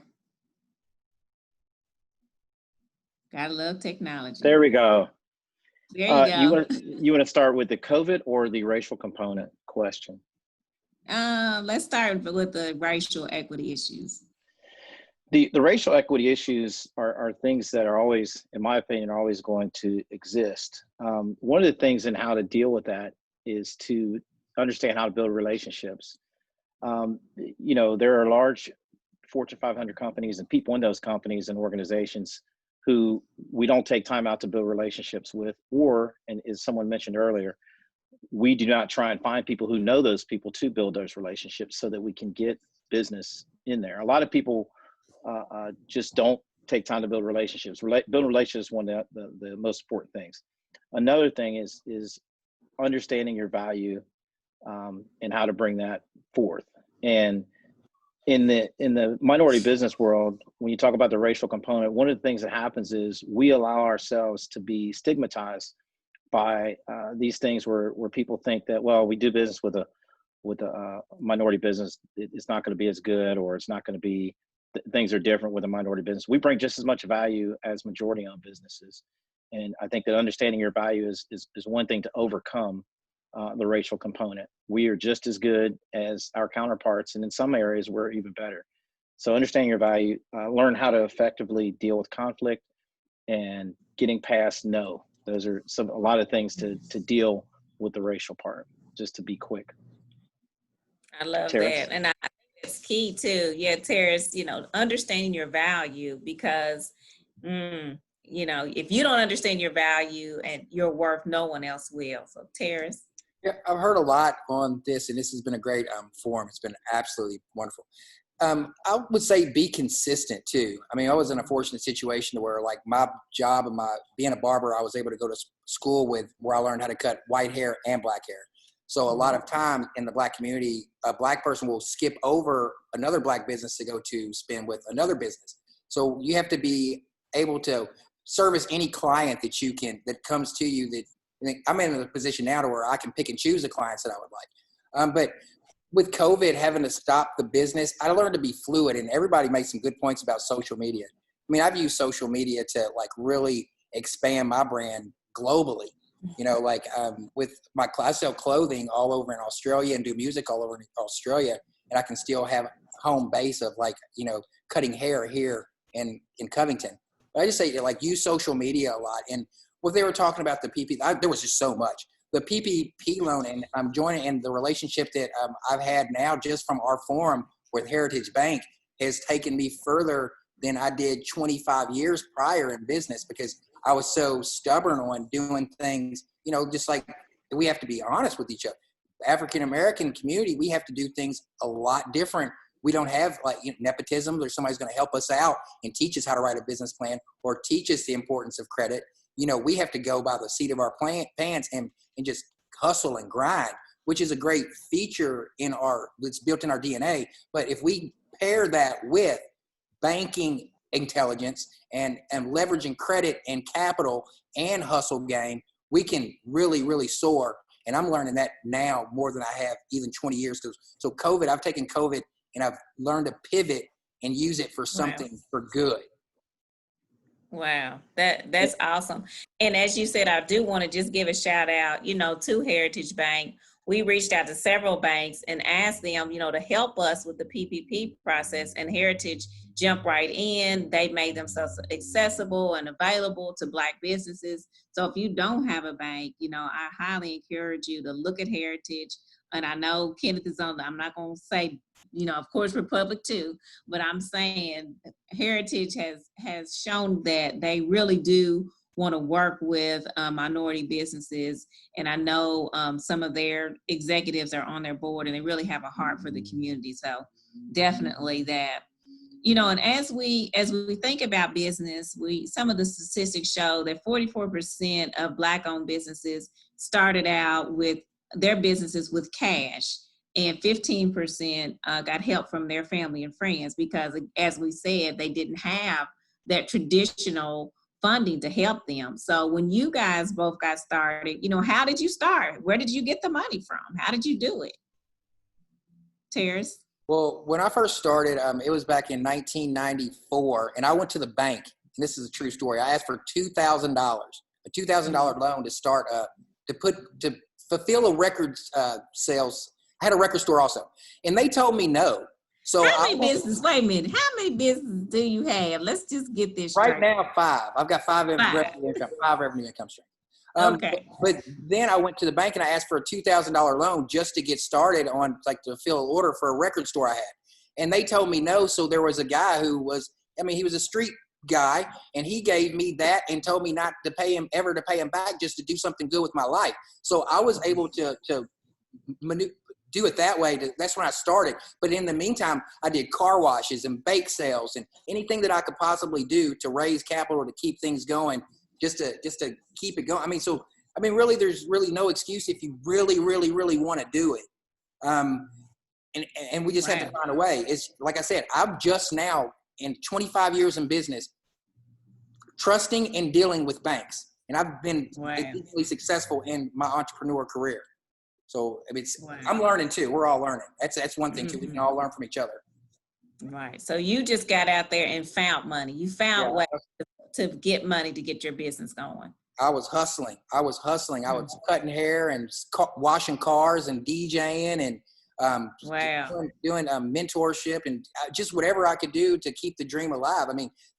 Speaker 2: Gotta love technology.
Speaker 8: There we go.
Speaker 2: There you go.
Speaker 8: You want to start with the COVID or the racial component question?
Speaker 2: Let's start with the racial equity issues.
Speaker 8: The racial equity issues are things that are always, in my opinion, are always going to exist. One of the things in how to deal with that is to understand how to build relationships. You know, there are large Fortune 500 companies and people in those companies and organizations who we don't take time out to build relationships with, or, and as someone mentioned earlier, we do not try and find people who know those people to build those relationships so that we can get business in there. A lot of people just don't take time to build relationships. Building relationships is one of the most important things. Another thing is understanding your value and how to bring that forth. And in the minority business world, when you talk about the racial component, one of the things that happens is we allow ourselves to be stigmatized by these things where people think that, well, we do business with a minority business, it's not going to be as good, or it's not going to be, things are different with a minority business. We bring just as much value as majority-owned businesses. And I think that understanding your value is one thing to overcome the racial component. We are just as good as our counterparts, and in some areas we're even better. So understanding your value, learn how to effectively deal with conflict, and getting past no. Those are a lot of things to deal with the racial part, just to be quick.
Speaker 2: I love
Speaker 8: Terrence?
Speaker 2: that. And I think it's key too. Yeah, Terrence, you know, understanding your value, because, you know, if you don't understand your value and your worth, no one else will. So Terrence.
Speaker 9: Yeah, I've heard a lot on this, and this has been a great forum. It's been absolutely wonderful. I would say be consistent too. I mean, I was in a fortunate situation where, like, my job and being a barber, I was able to go to school where I learned how to cut white hair and black hair. So a lot of time in the Black community, a Black person will skip over another Black business to go to spend with another business. So you have to be able to service any client that comes to you. That I'm in a position now to where I can pick and choose the clients that I would like. But with COVID having to stop the business, I learned to be fluid, and everybody made some good points about social media. I mean, I've used social media to, like, really expand my brand globally. You know, like with my I sell clothing all over in Australia and do music all over in Australia, and I can still have home base of, like, you know, cutting hair here in Covington. But I just say, like, use social media a lot. And what they were talking about, the PPP, there was just so much. The PPP loan, and I'm joining, and the relationship that I've had now just from our forum with Heritage Bank has taken me further than I did 25 years prior in business, because I was so stubborn on doing things, you know, just like, we have to be honest with each other. African-American community, we have to do things a lot different. We don't have, like, you know, nepotism, or somebody's going to help us out and teach us how to write a business plan or teach us the importance of credit. You know, we have to go by the seat of our pants and just hustle and grind, which is a great feature that's built in our DNA. But if we pair that with banking intelligence and leveraging credit and capital and hustle game, we can really, really soar. And I'm learning that now more than I have even 20 years. So COVID, I've taken COVID and I've learned to pivot and use it for something for good.
Speaker 2: Wow, that's awesome. And as you said, I do want to just give a shout out, you know, to Heritage Bank. We reached out to several banks and asked them, you know, to help us with the PPP process, and Heritage jumped right in. They made themselves accessible and available to Black businesses. So if you don't have a bank, you know, I highly encourage you to look at Heritage. And I know Kenneth is I'm not going to say, you know, of course, Republic too, but I'm saying Heritage has shown that they really do want to work with minority businesses. And I know some of their executives are on their board, and they really have a heart for the community. So definitely that. You know, and as we think about business, some of the statistics show that 44% of Black-owned businesses started out with their businesses with cash, and 15% got help from their family and friends, because, as we said, they didn't have that traditional funding to help them. So when you guys both got started, you know, how did you start? Where did you get the money from? How did you do it? Terrence?
Speaker 9: Well, when I first started, it was back in 1994, and I went to the bank and this is a true story. I asked for $2,000, a $2,000 loan to start to fulfill a record sales. I had a record store also, and they told me no. So
Speaker 2: how many businesses? Wait a minute. How many businesses do you have? Let's just get this straight.
Speaker 9: Right now, 5. I've got 5 revenue income streams.
Speaker 2: Okay.
Speaker 9: But then I went to the bank and I asked for a $2,000 loan just to get started on, like, to fill an order for a record store I had. And they told me no. So there was a guy who was, he was a street guy, and he gave me that and told me not to pay him back, just to do something good with my life. So I was able to do it that way. That's when I started. But in the meantime, I did car washes and bake sales and anything that I could possibly do to raise capital to keep things going, just to keep it going. Really, there's really no excuse if you really, really, really want to do it. And we just have to find a way. It's like I said, I'm just now in 25 years in business, trusting and dealing with banks. And I've been equally successful in my entrepreneur career. So I'm learning too. We're all learning. That's one thing too. We can all learn from each other.
Speaker 2: Right. So you just got out there and found money. You found ways to get money to get your business going.
Speaker 9: I was hustling. I was cutting hair and washing cars and DJing and doing mentorship and just whatever I could do to keep the dream alive.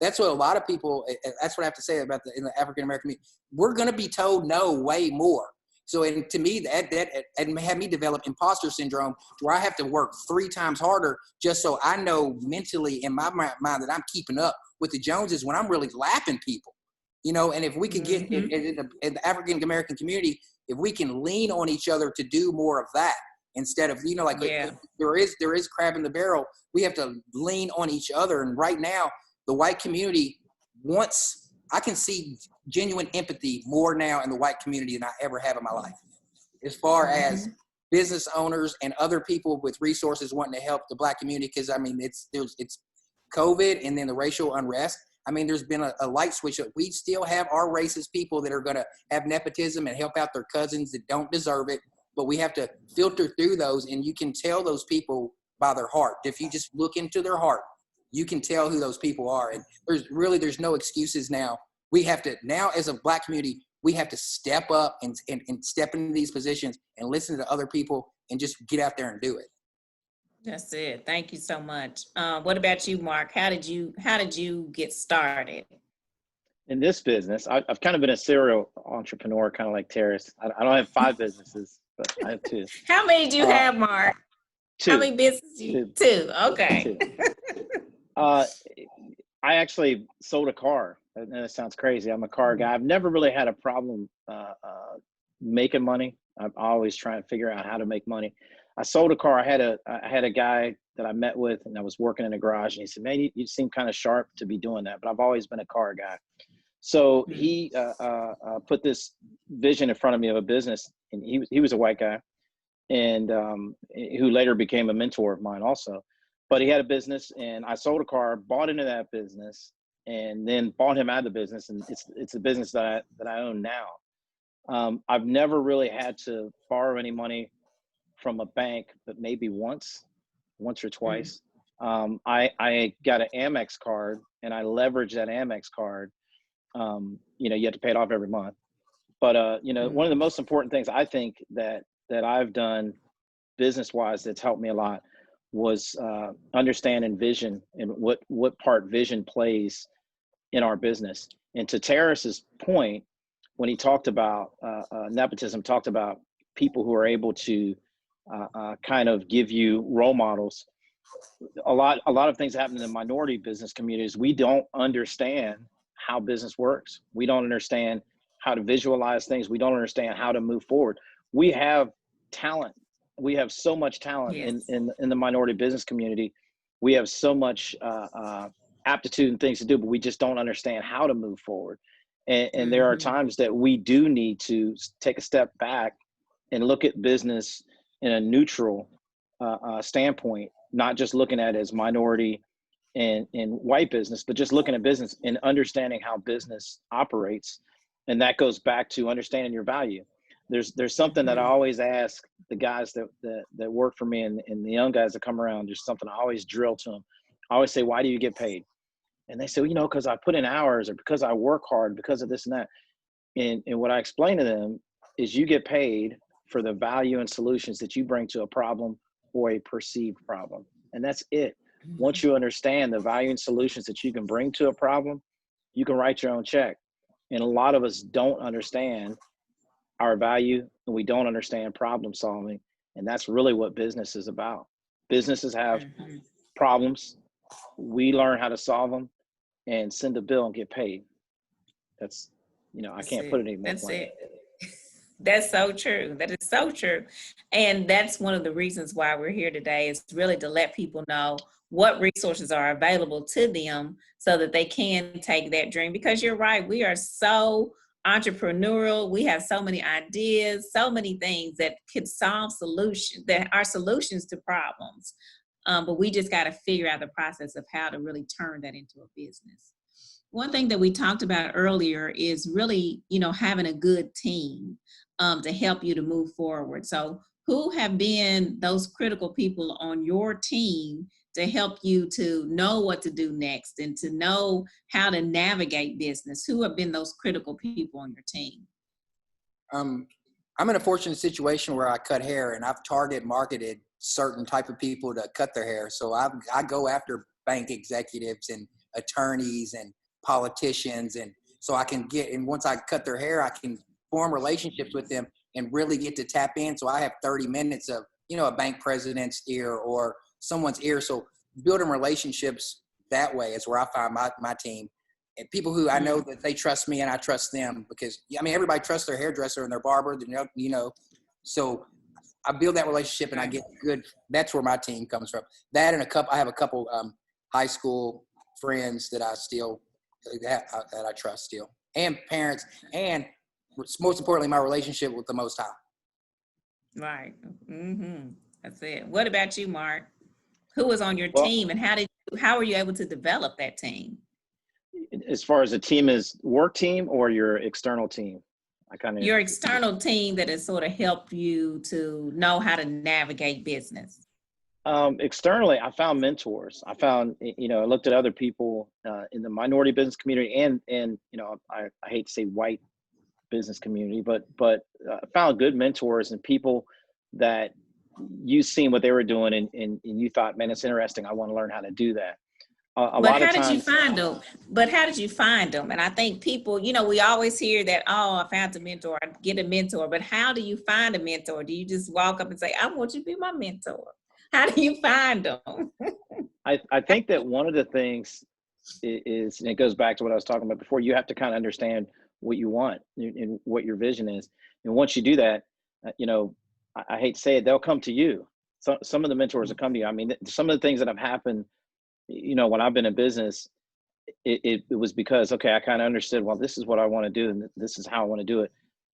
Speaker 9: That's what a lot of people, that's what I have to say about in the African-American community. We're going to be told no way more. So, and to me, that had me develop imposter syndrome, where I have to work 3 times harder just so I know mentally in my mind that I'm keeping up with the Joneses when I'm really lapping people, and if we can get in the African American community, if we can lean on each other to do more of that instead of, there is crab in the barrel, we have to lean on each other. And right now, the white community I can see genuine empathy more now in the white community than I ever have in my life, as far as business owners and other people with resources wanting to help the Black community. Because it's COVID and then the racial unrest. There's been a light switch. We still have our racist people that are going to have nepotism and help out their cousins that don't deserve it. But we have to filter through those, and you can tell those people by their heart. If you just look into their heart, you can tell who those people are. And there's no excuses now. We have to, now as a Black community, we have to step up and step into these positions and listen to other people and just get out there and do it.
Speaker 2: That's it. Thank you so much. What about you, Mark? How did you get started?
Speaker 8: In this business, I've kind of been a serial entrepreneur, kind of like Terrace. I don't have 5 businesses, but I have 2.
Speaker 2: How many do you have, Mark?
Speaker 8: 2.
Speaker 2: How many businesses? 2. Okay.
Speaker 8: 2. I actually sold a car. And that sounds crazy. I'm a car guy. I've never really had a problem making money. I'm always trying to figure out how to make money. I sold a car. I had a guy that I met with, and I was working in a garage, and he said, "Man, you seem kind of sharp to be doing that." But I've always been a car guy. So he put this vision in front of me of a business, and he was a white guy, and who later became a mentor of mine also. But he had a business, and I sold a car, bought into that business, and then bought him out of the business, and it's a business that I own now. I've never really had to borrow any money from a bank, but maybe once or twice. I got an Amex card, and I leveraged that Amex card. You have to pay it off every month. But one of the most important things I think that I've done business-wise that's helped me a lot was understanding vision and what part vision plays in our business. And to Terrace's point, when he talked about nepotism, talked about people who are able to kind of give you role models. A lot of things happen in the minority business communities. We don't understand how business works. We don't understand how to visualize things. We don't understand how to move forward. We have talent. We have so much talent in the minority business community. We have so much aptitude and things to do, but we just don't understand how to move forward. And there are times that we do need to take a step back and look at business in a neutral standpoint, not just looking at it as minority and white business, but just looking at business and understanding how business operates. And that goes back to understanding your value. There's something that I always ask the guys that work for me and the young guys that come around. There's something I always drill to them. I always say, why do you get paid? And they say, well, you know, because I put in hours or because I work hard, because of this and that. And what I explain to them is you get paid for the value and solutions that you bring to a problem or a perceived problem. And that's it. Once you understand the value and solutions that you can bring to a problem, you can write your own check. And a lot of us don't understand our value, and we don't understand problem solving. And that's really what business is about. Businesses have problems. We learn how to solve them and send a bill and get paid. That's, you know, I can't put it any more
Speaker 2: That's
Speaker 8: plain.
Speaker 2: it. That's so true. That is so true. And that's one of the reasons why we're here today, is really to let people know what resources are available to them so that they can take that dream. Because you're right, we are so entrepreneurial. We have so many ideas, so many things that could solve solutions, that are solutions to problems. But we just got to figure out the process of how to really turn that into a business. One thing that we talked about earlier is really, you know, having a good team to help you to move forward. So who have been those critical people on your team to help you to know what to do next and to know how to navigate business? Who have been those critical people on your team?
Speaker 9: I'm in a fortunate situation where I cut hair, and I've target marketed certain type of people to cut their hair. So I go after bank executives and attorneys and politicians, and so I can get, and once I cut their hair, I can form relationships with them and really get to tap in. So I have 30 minutes of, you know, a bank president's ear or someone's ear. So building relationships that way is where I find my team, and people who I know that they trust me and I trust them, because I mean, everybody trusts their hairdresser and their barber, you know, so I build that relationship and I get good. That's where my team comes from. That and I have a couple high school friends that I still, that I trust still, and parents, and most importantly, my relationship with the Most High.
Speaker 2: Right. That's it. What about you, Mark? Who was on your
Speaker 8: Well,
Speaker 2: team, and how were you able to develop that team?
Speaker 8: as far as a team is work team or your external team? I kind of
Speaker 2: Your external team that has sort of helped you to know how to navigate business.
Speaker 8: Externally, I found mentors. I found, you know, I looked at other people in the minority business community and you know, I hate to say white business community, but I found good mentors and people that you seen what they were doing and you thought, man, it's interesting. I want to learn how to do that.
Speaker 2: But how did you find them? But how did you find them? And I think people, you know, we always hear that, oh, I found a mentor, I get a mentor. But how do you find a mentor? Do you just walk up and say, I want you to be my mentor? How do you find them?
Speaker 8: I think that one of the thing is, and it goes back to what I was talking about before, you have to kind of understand what you want and what your vision is. And once you do that, you know, I hate to say it, they'll come to you. So some of the mentors will come to you. I mean, some of the things that have happened, you know, when I've been in business, it was because, okay, I kind of understood, well, this is what I want to do and this is how I want to do it.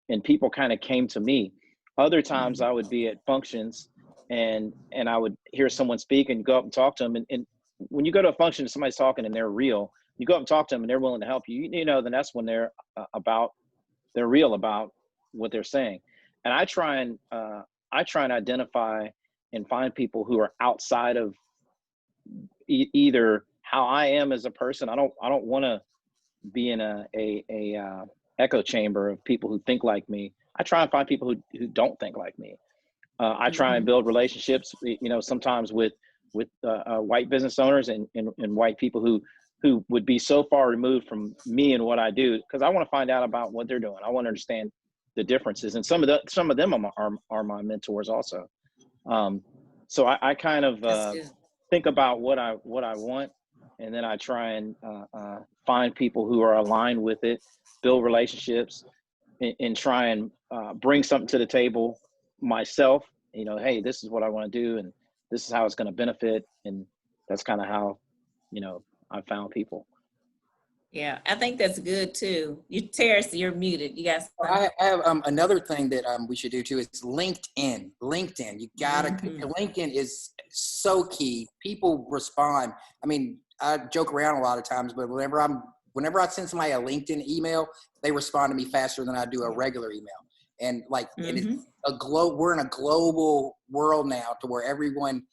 Speaker 8: And people kind of came to me. Other times I would be at functions and I would hear someone speak and go up and talk to them. And when you go to a function and somebody's talking and they're real, you go up and talk to them and they're willing to help you, you know, then that's when they're real about what they're saying. And I try and identify and find people who are outside of either how I am as a person. I don't want to be in a echo chamber of people who think like me. I try and find people who don't think like me. I try and build relationships, you know, sometimes with white business owners and white people who would be so far removed from me and what I do, because I want to find out about what they're doing. I want to understand the differences, and some of them are my mentors also. So I kind of think about what I want, and then I try and find people who are aligned with it, build relationships, and try and bring something to the table myself. You know, hey, this is what I want to do, and this is how it's going to benefit, and that's kind of how, you know, I found people.
Speaker 2: Yeah, I think that's good too. Terrace, you're muted. You guys.
Speaker 9: I have another thing that we should do too is LinkedIn. LinkedIn, you gotta. LinkedIn is so key. People respond. I mean, I joke around a lot of times, but whenever I send somebody a LinkedIn email, they respond to me faster than I do a regular email. And like, and it's we're in a global world now to where everyone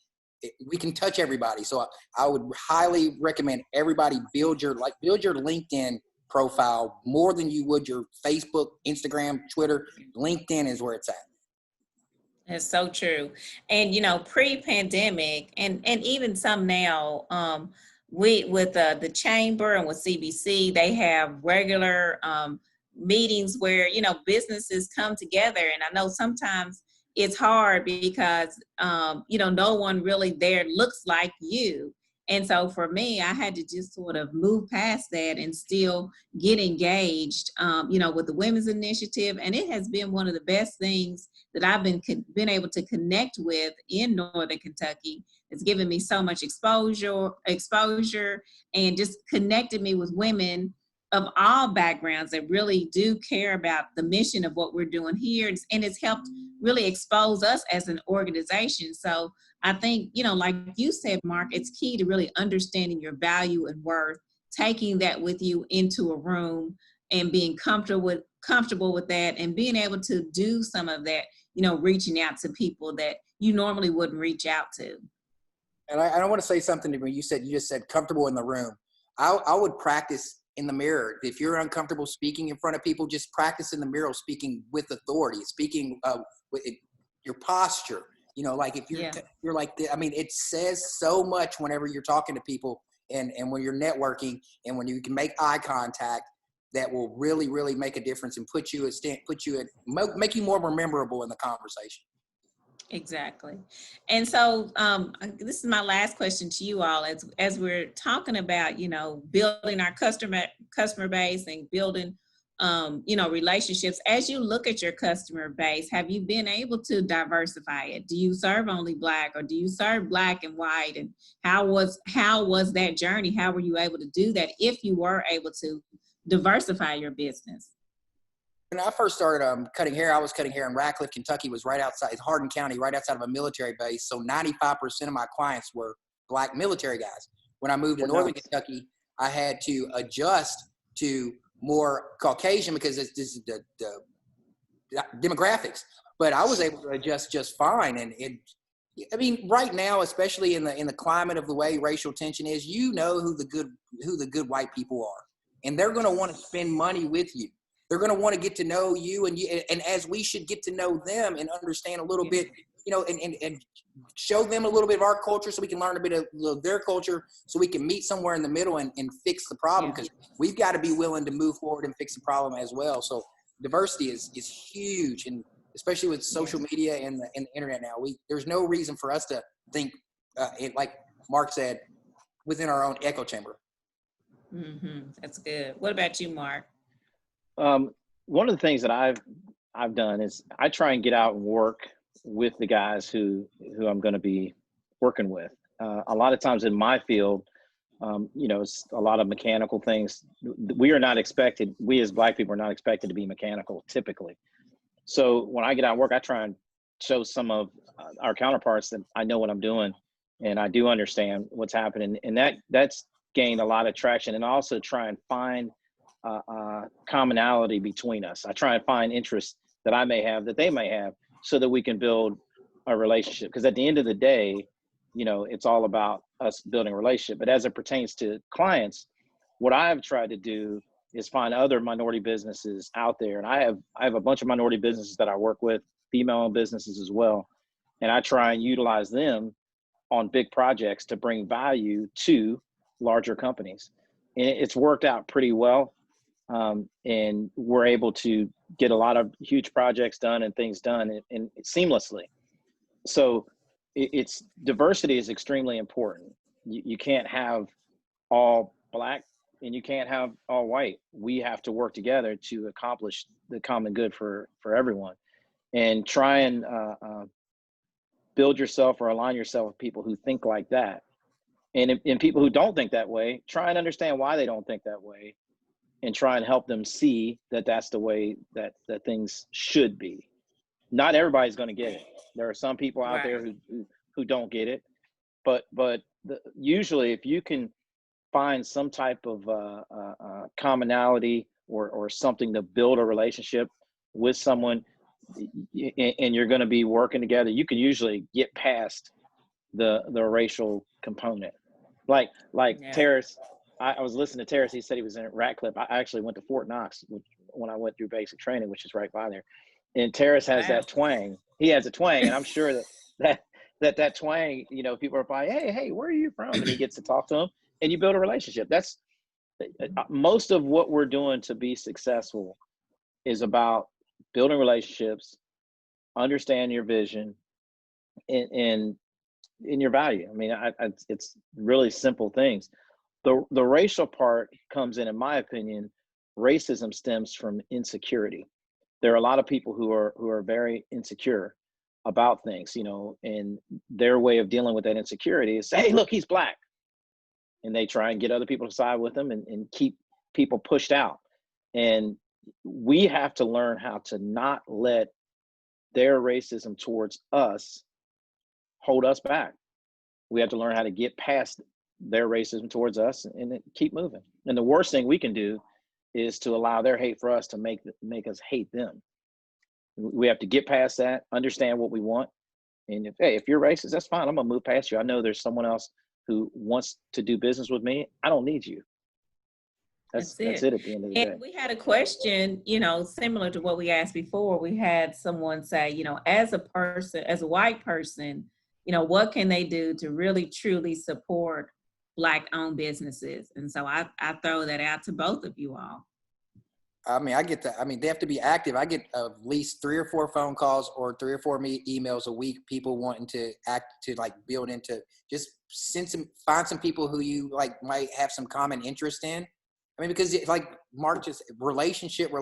Speaker 9: we can touch everybody. So I would highly recommend everybody build your LinkedIn profile more than you would your Facebook, Instagram, Twitter. LinkedIn is where it's at.
Speaker 2: It's so true. And, pre-pandemic and even some now, we with the chamber and with CBC, they have regular meetings where, businesses come together. And I know sometimes it's hard because, no one really there looks like you. And so for me, I had to just sort of move past that and still get engaged, with the Women's Initiative. And it has been one of the best things that I've been able to connect with in Northern Kentucky. It's given me so much exposure, and just connected me with women of all backgrounds that really do care about the mission of what we're doing here. And it's helped really expose us as an organization. So I think, like you said, Mark, it's key to really understanding your value and worth, taking that with you into a room and being comfortable with that, and being able to do some of that, reaching out to people that you normally wouldn't reach out to.
Speaker 9: And I want to say something to me. You just said comfortable in the room. I would practice in the mirror. If you're uncomfortable speaking in front of people, just practice in the mirror, speaking with authority, speaking with your posture. Like if you're like, it says so much whenever you're talking to people and when you're networking and when you can make eye contact, that will really, really make a difference and make you more memorable in the conversation.
Speaker 2: Exactly. And so this is my last question to you all as we're talking about, building our customer base and building, relationships. As you look at your customer base, have you been able to diversify it? Do you serve only Black, or do you serve Black and white? And how was that journey? How were you able to do that if you were able to diversify your business?
Speaker 9: When I first started cutting hair, I was cutting hair in Ratcliffe, Kentucky. Was right outside Hardin County, right outside of a military base. So 95% of my clients were Black military guys. When I moved to Northern Kentucky, I had to adjust to more Caucasian because this is the demographics. But I was able to adjust just fine. And right now, especially in the climate of the way racial tension is, who the good white people are, and they're going to want to spend money with you. They're going to want to get to know you, and as we should get to know them and understand a little bit, and show them a little bit of our culture so we can learn a bit of their culture so we can meet somewhere in the middle and fix the problem, because we've got to be willing to move forward and fix the problem as well. So diversity is huge, and especially with social media and the internet now, there's no reason for us to think, like Mark said, within our own echo chamber.
Speaker 2: Mm-hmm. That's good. What about you, Mark?
Speaker 8: One of the things that I've done is I try and get out and work with the guys who I'm going to be working with. A lot of times in my field, it's a lot of mechanical things. We as Black people are not expected to be mechanical typically. So when I get out and work, I try and show some of our counterparts that I know what I'm doing and I do understand what's happening. And that's gained a lot of traction. And I also try and find commonality between us. I try and find interests that I may have, that they may have, so that we can build a relationship. Because at the end of the day, it's all about us building a relationship. But as it pertains to clients, what I've tried to do is find other minority businesses out there. And I have a bunch of minority businesses that I work with, female-owned businesses as well. And I try and utilize them on big projects to bring value to larger companies. And it's worked out pretty well. And we're able to get a lot of huge projects done and things done and seamlessly. So it's diversity is extremely important. You can't have all Black and you can't have all white. We have to work together to accomplish the common good for everyone, and try and build yourself or align yourself with people who think like that. And people who don't think that way, try and understand why they don't think that way, and try and help them see that that's the way that things should be. Not everybody's going to get it. There are some people out there who don't get it, but usually if you can find some type of commonality or something to build a relationship with someone, and you're going to be working together, you can usually get past the racial component. Like
Speaker 2: Yeah.
Speaker 8: Terrace, I was listening to Terrace. He said he was in Ratcliffe. I actually went to Fort Knox when I went through basic training, which is right by there. And Terrace has
Speaker 2: Wow.
Speaker 8: that twang. He has a twang, and I'm sure that twang, you know, people are probably, hey, where are you from? And he gets to talk to them, and you build a relationship. That's most of what we're doing to be successful is about building relationships, understand your vision, and in your value. I mean, it's really simple things. The racial part comes in my opinion, racism stems from insecurity. There are a lot of people who are very insecure about things, you know, and their way of dealing with that insecurity is say, hey, look, he's Black. And they try and get other people to side with them and keep people pushed out. And we have to learn how to not let their racism towards us hold us back. We have to learn how to get past their racism towards us and keep moving. And the worst thing we can do is to allow their hate for us to make us hate them. We have to get past that, understand what we want. And if you're racist, that's fine. I'm gonna move past you. I know there's someone else who wants to do business with me. I don't need you. That's it at the end of the day.
Speaker 2: And we had a question, you know, similar to what we asked before. We had someone say, you know, as a white person, you know, what can they do to really truly support Black-owned businesses? And so I throw that out to both of you all.
Speaker 9: I mean, I get that. I mean, they have to be active. I get at least 3 or 4 phone calls or 3 or 4 emails a week, people wanting to like build into, just find some people who you like might have some common interest in. I mean, because it's like Mark just relationship.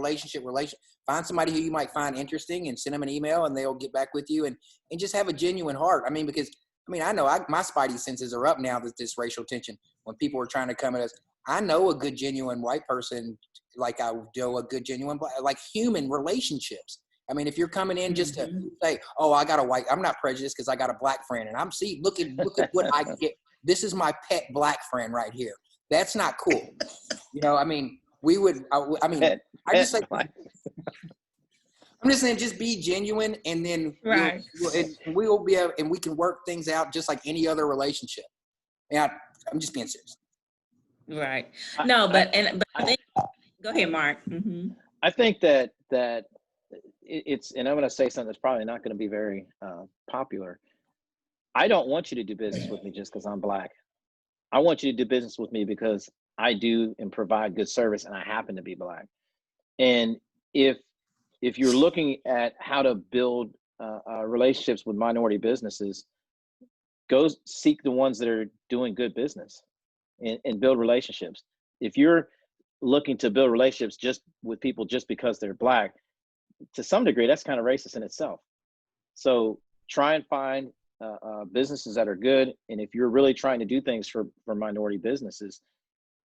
Speaker 9: Find somebody who you might find interesting and send them an email and they'll get back with you and just have a genuine heart. I mean, because I know my spidey senses are up now with this racial tension. When people are trying to come at us, I know a good, genuine white person, like I do a good, genuine, like human relationships. I mean, if you're coming in just to say, oh, I got a white, I'm not prejudiced because I got a Black friend and look at what I get. This is my pet Black friend right here. That's not cool. You know, I mean, I'm just saying, just be genuine, and then
Speaker 2: Right.
Speaker 9: we'll be able, and we can work things out just like any other relationship. Yeah, I'm just being serious.
Speaker 2: Right. No, but I think, go ahead, Mark. Mm-hmm.
Speaker 8: I think that it's, and I'm going to say something that's probably not going to be very popular. I don't want you to do business with me just because I'm Black. I want you to do business with me because I do and provide good service and I happen to be Black. And if you're looking at how to build relationships with minority businesses, go seek the ones that are doing good business and build relationships. If you're looking to build relationships just with people just because they're Black, to some degree, that's kind of racist in itself. So try and find businesses that are good. And if you're really trying to do things for minority businesses,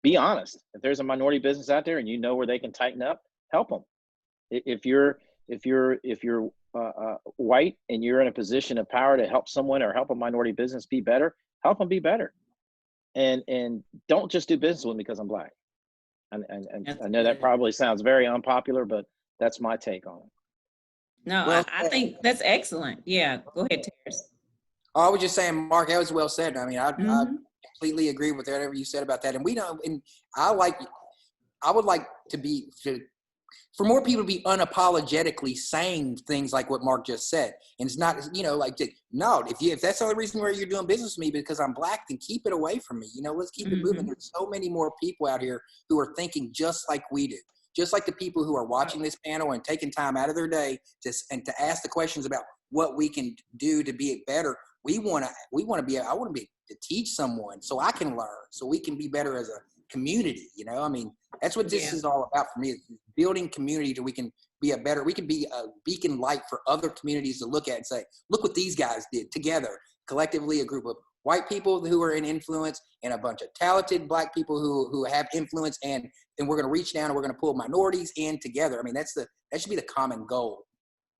Speaker 8: be honest. If there's a minority business out there and you know where they can tighten up, help them. If you're white and you're in a position of power to help someone or help a minority business be better, help them be better. And don't just do business with me because I'm Black. And I know that probably sounds very unpopular, but that's my take on it.
Speaker 2: No,
Speaker 9: Well,
Speaker 2: I think that's excellent. Yeah, go ahead, Terrace.
Speaker 9: I was just saying, Mark, that was well said. I mean, I completely agree with whatever you said about that. And I would like for more people to be unapologetically saying things like what Mark just said. And it's not, if that's the only reason why you're doing business with me because I'm Black, then keep it away from me. Let's keep it moving. There's so many more people out here who are thinking just like we do. Just like the people who are watching this panel and taking time out of their day to ask the questions about what we can do to be better. I want to be to teach someone so I can learn, so we can be better as a community. I mean, that's what this is all about for me, is building community so we can be a beacon light for other communities to look at and say, look what these guys did together, collectively, a group of white people who are in influence and a bunch of talented Black people who have influence, and then we're going to reach down and we're going to pull minorities in together. I mean, that should be the common goal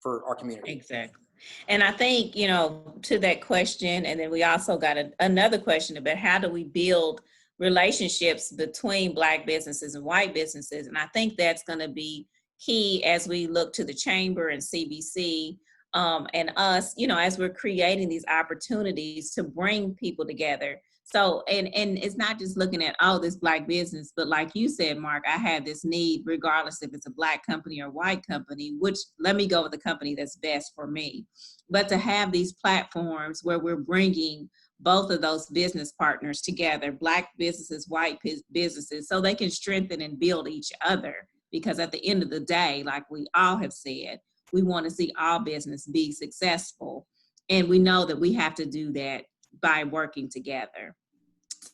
Speaker 9: for our community.
Speaker 2: Exactly. And I think, to that question, and then we also got another question about how do we build relationships between Black businesses and white businesses. And I think that's going to be key as we look to the chamber and CBC and us, as we're creating these opportunities to bring people together. So, and it's not just looking at, oh, this Black business, but like you said, Mark, I have this need, regardless if it's a Black company or white company, which let me go with the company that's best for me. But to have these platforms where we're bringing both of those business partners together, Black businesses, white businesses, so they can strengthen and build each other. Because at the end of the day, like we all have said, we want to see all business be successful. And we know that we have to do that by working together.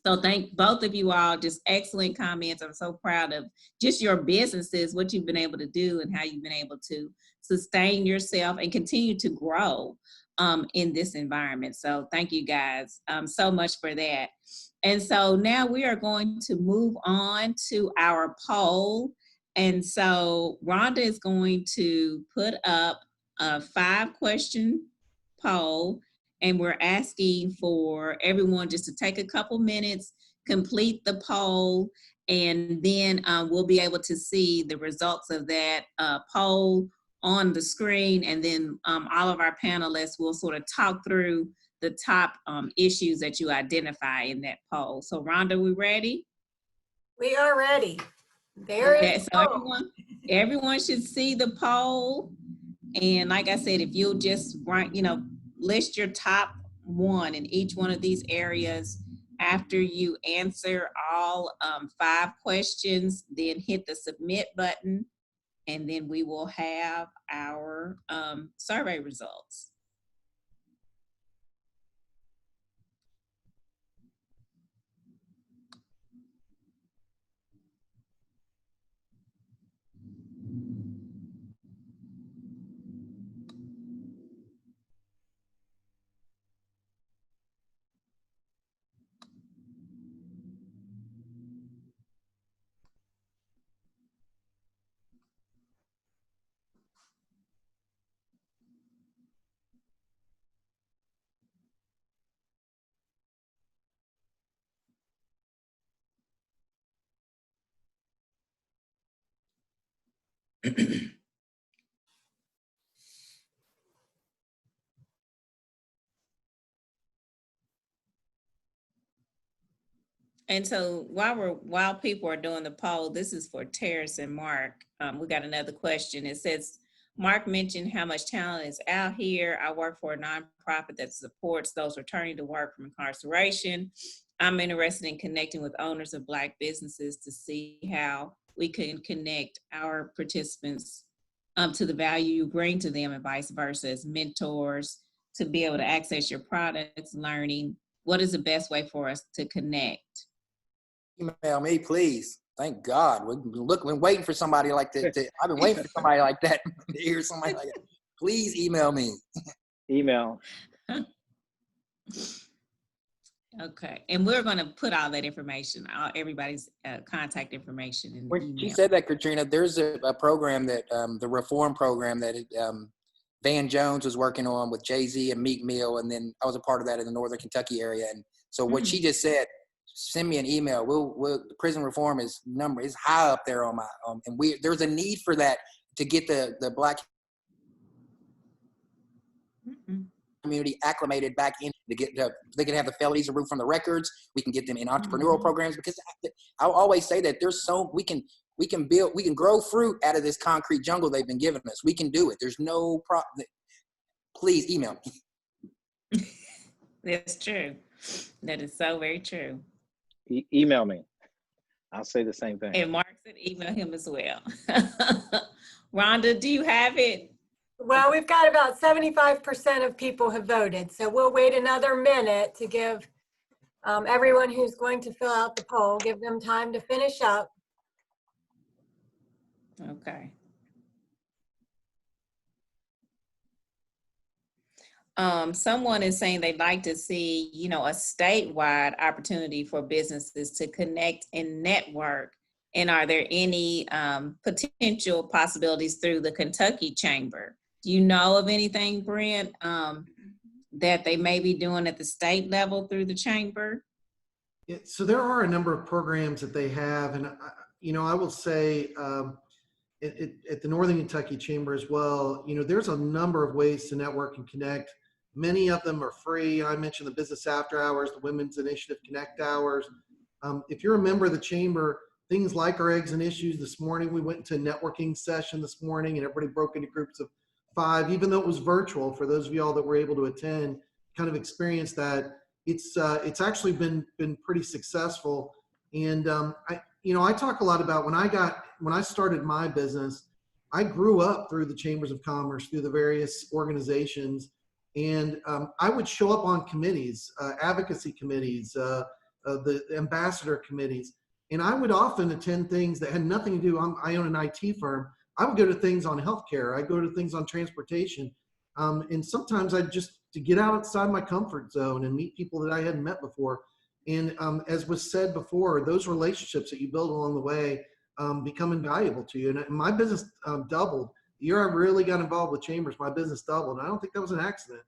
Speaker 2: So thank both of you all, just excellent comments. I'm so proud of just your businesses, what you've been able to do and how you've been able to sustain yourself and continue to grow in this environment. So thank you guys so much for that. And so now we are going to move on to our poll. And so Rhonda is going to put up a 5-question poll. And we're asking for everyone just to take a couple minutes, complete the poll, and then we'll be able to see the results of that poll on the screen. And then all of our panelists will sort of talk through the top issues that you identify in that poll. So Rhonda, we ready?
Speaker 10: We are ready. There
Speaker 2: Okay,
Speaker 10: is
Speaker 2: so everyone should see the poll. And like I said, if you'll just write, list your top one in each one of these areas after you answer all 5 questions, then hit the submit button, and then we will have our survey results. And so while people are doing the poll, this is for Terrace and Mark. We got another question. It says, Mark mentioned how much talent is out here. I work for a nonprofit that supports those returning to work from incarceration. I'm interested in connecting with owners of Black businesses to see how we can connect our participants to the value you bring to them and vice versa as mentors to be able to access your products, learning. What is the best way for us to connect?
Speaker 9: Email me, please. Thank God. We've been waiting for somebody like that. I've been waiting for somebody like that to hear somebody like that. Please email me.
Speaker 8: Email.
Speaker 2: Okay, and we're going to put all that information, everybody's contact information in the
Speaker 9: When
Speaker 2: email.
Speaker 9: you said that, Katrina, there's a program that the reform program that Van Jones was working on with Jay-Z and Meek Mill, and then I was a part of that in the Northern Kentucky area. And so what she just said, send me an email. The prison reform is high up there on my and there's a need for that to get the Black community acclimated back in they can have the felonies removed from the records. We can get them in entrepreneurial programs, because I'll always say that we can grow fruit out of this concrete jungle they've been giving us. We can do it. There's no problem. Please email me.
Speaker 2: That's true. That is so very true.
Speaker 8: Email me. I'll say the same thing.
Speaker 2: And Mark said email him as well. Rhonda, do you have it?
Speaker 10: Well, we've got about 75% of people have voted, so we'll wait another minute to give everyone who's going to fill out the poll, give them time to finish up.
Speaker 2: Okay. Someone is saying they'd like to see, a statewide opportunity for businesses to connect and network. And are there any potential possibilities through the Kentucky Chamber? Do you know of anything, Brent, that they may be doing at the state level through the chamber?
Speaker 4: Yeah, so there are a number of programs that they have, and I will say at the Northern Kentucky Chamber as well, you know, there's a number of ways to network and connect. Many of them are free. I mentioned the Business After Hours, the Women's Initiative Connect Hours. If you're a member of the Chamber, things like our Eggs and Issues this morning, we went to a networking session this morning and everybody broke into groups of 5, even though it was virtual. For those of y'all that were able to attend, kind of experience that, it's actually been pretty successful. And I talk a lot about when I started my business, I grew up through the Chambers of Commerce, through the various organizations, and I would show up on committees, advocacy committees, the ambassador committees, and I would often attend things that had nothing to do. I own an IT firm. I would go to things on healthcare. I go to things on transportation, and sometimes I just to get outside my comfort zone and meet people that I hadn't met before. And as was said before, those relationships that you build along the way become invaluable to you. And my business doubled. The year I really got involved with Chambers, my business doubled. And I don't think that was an accident.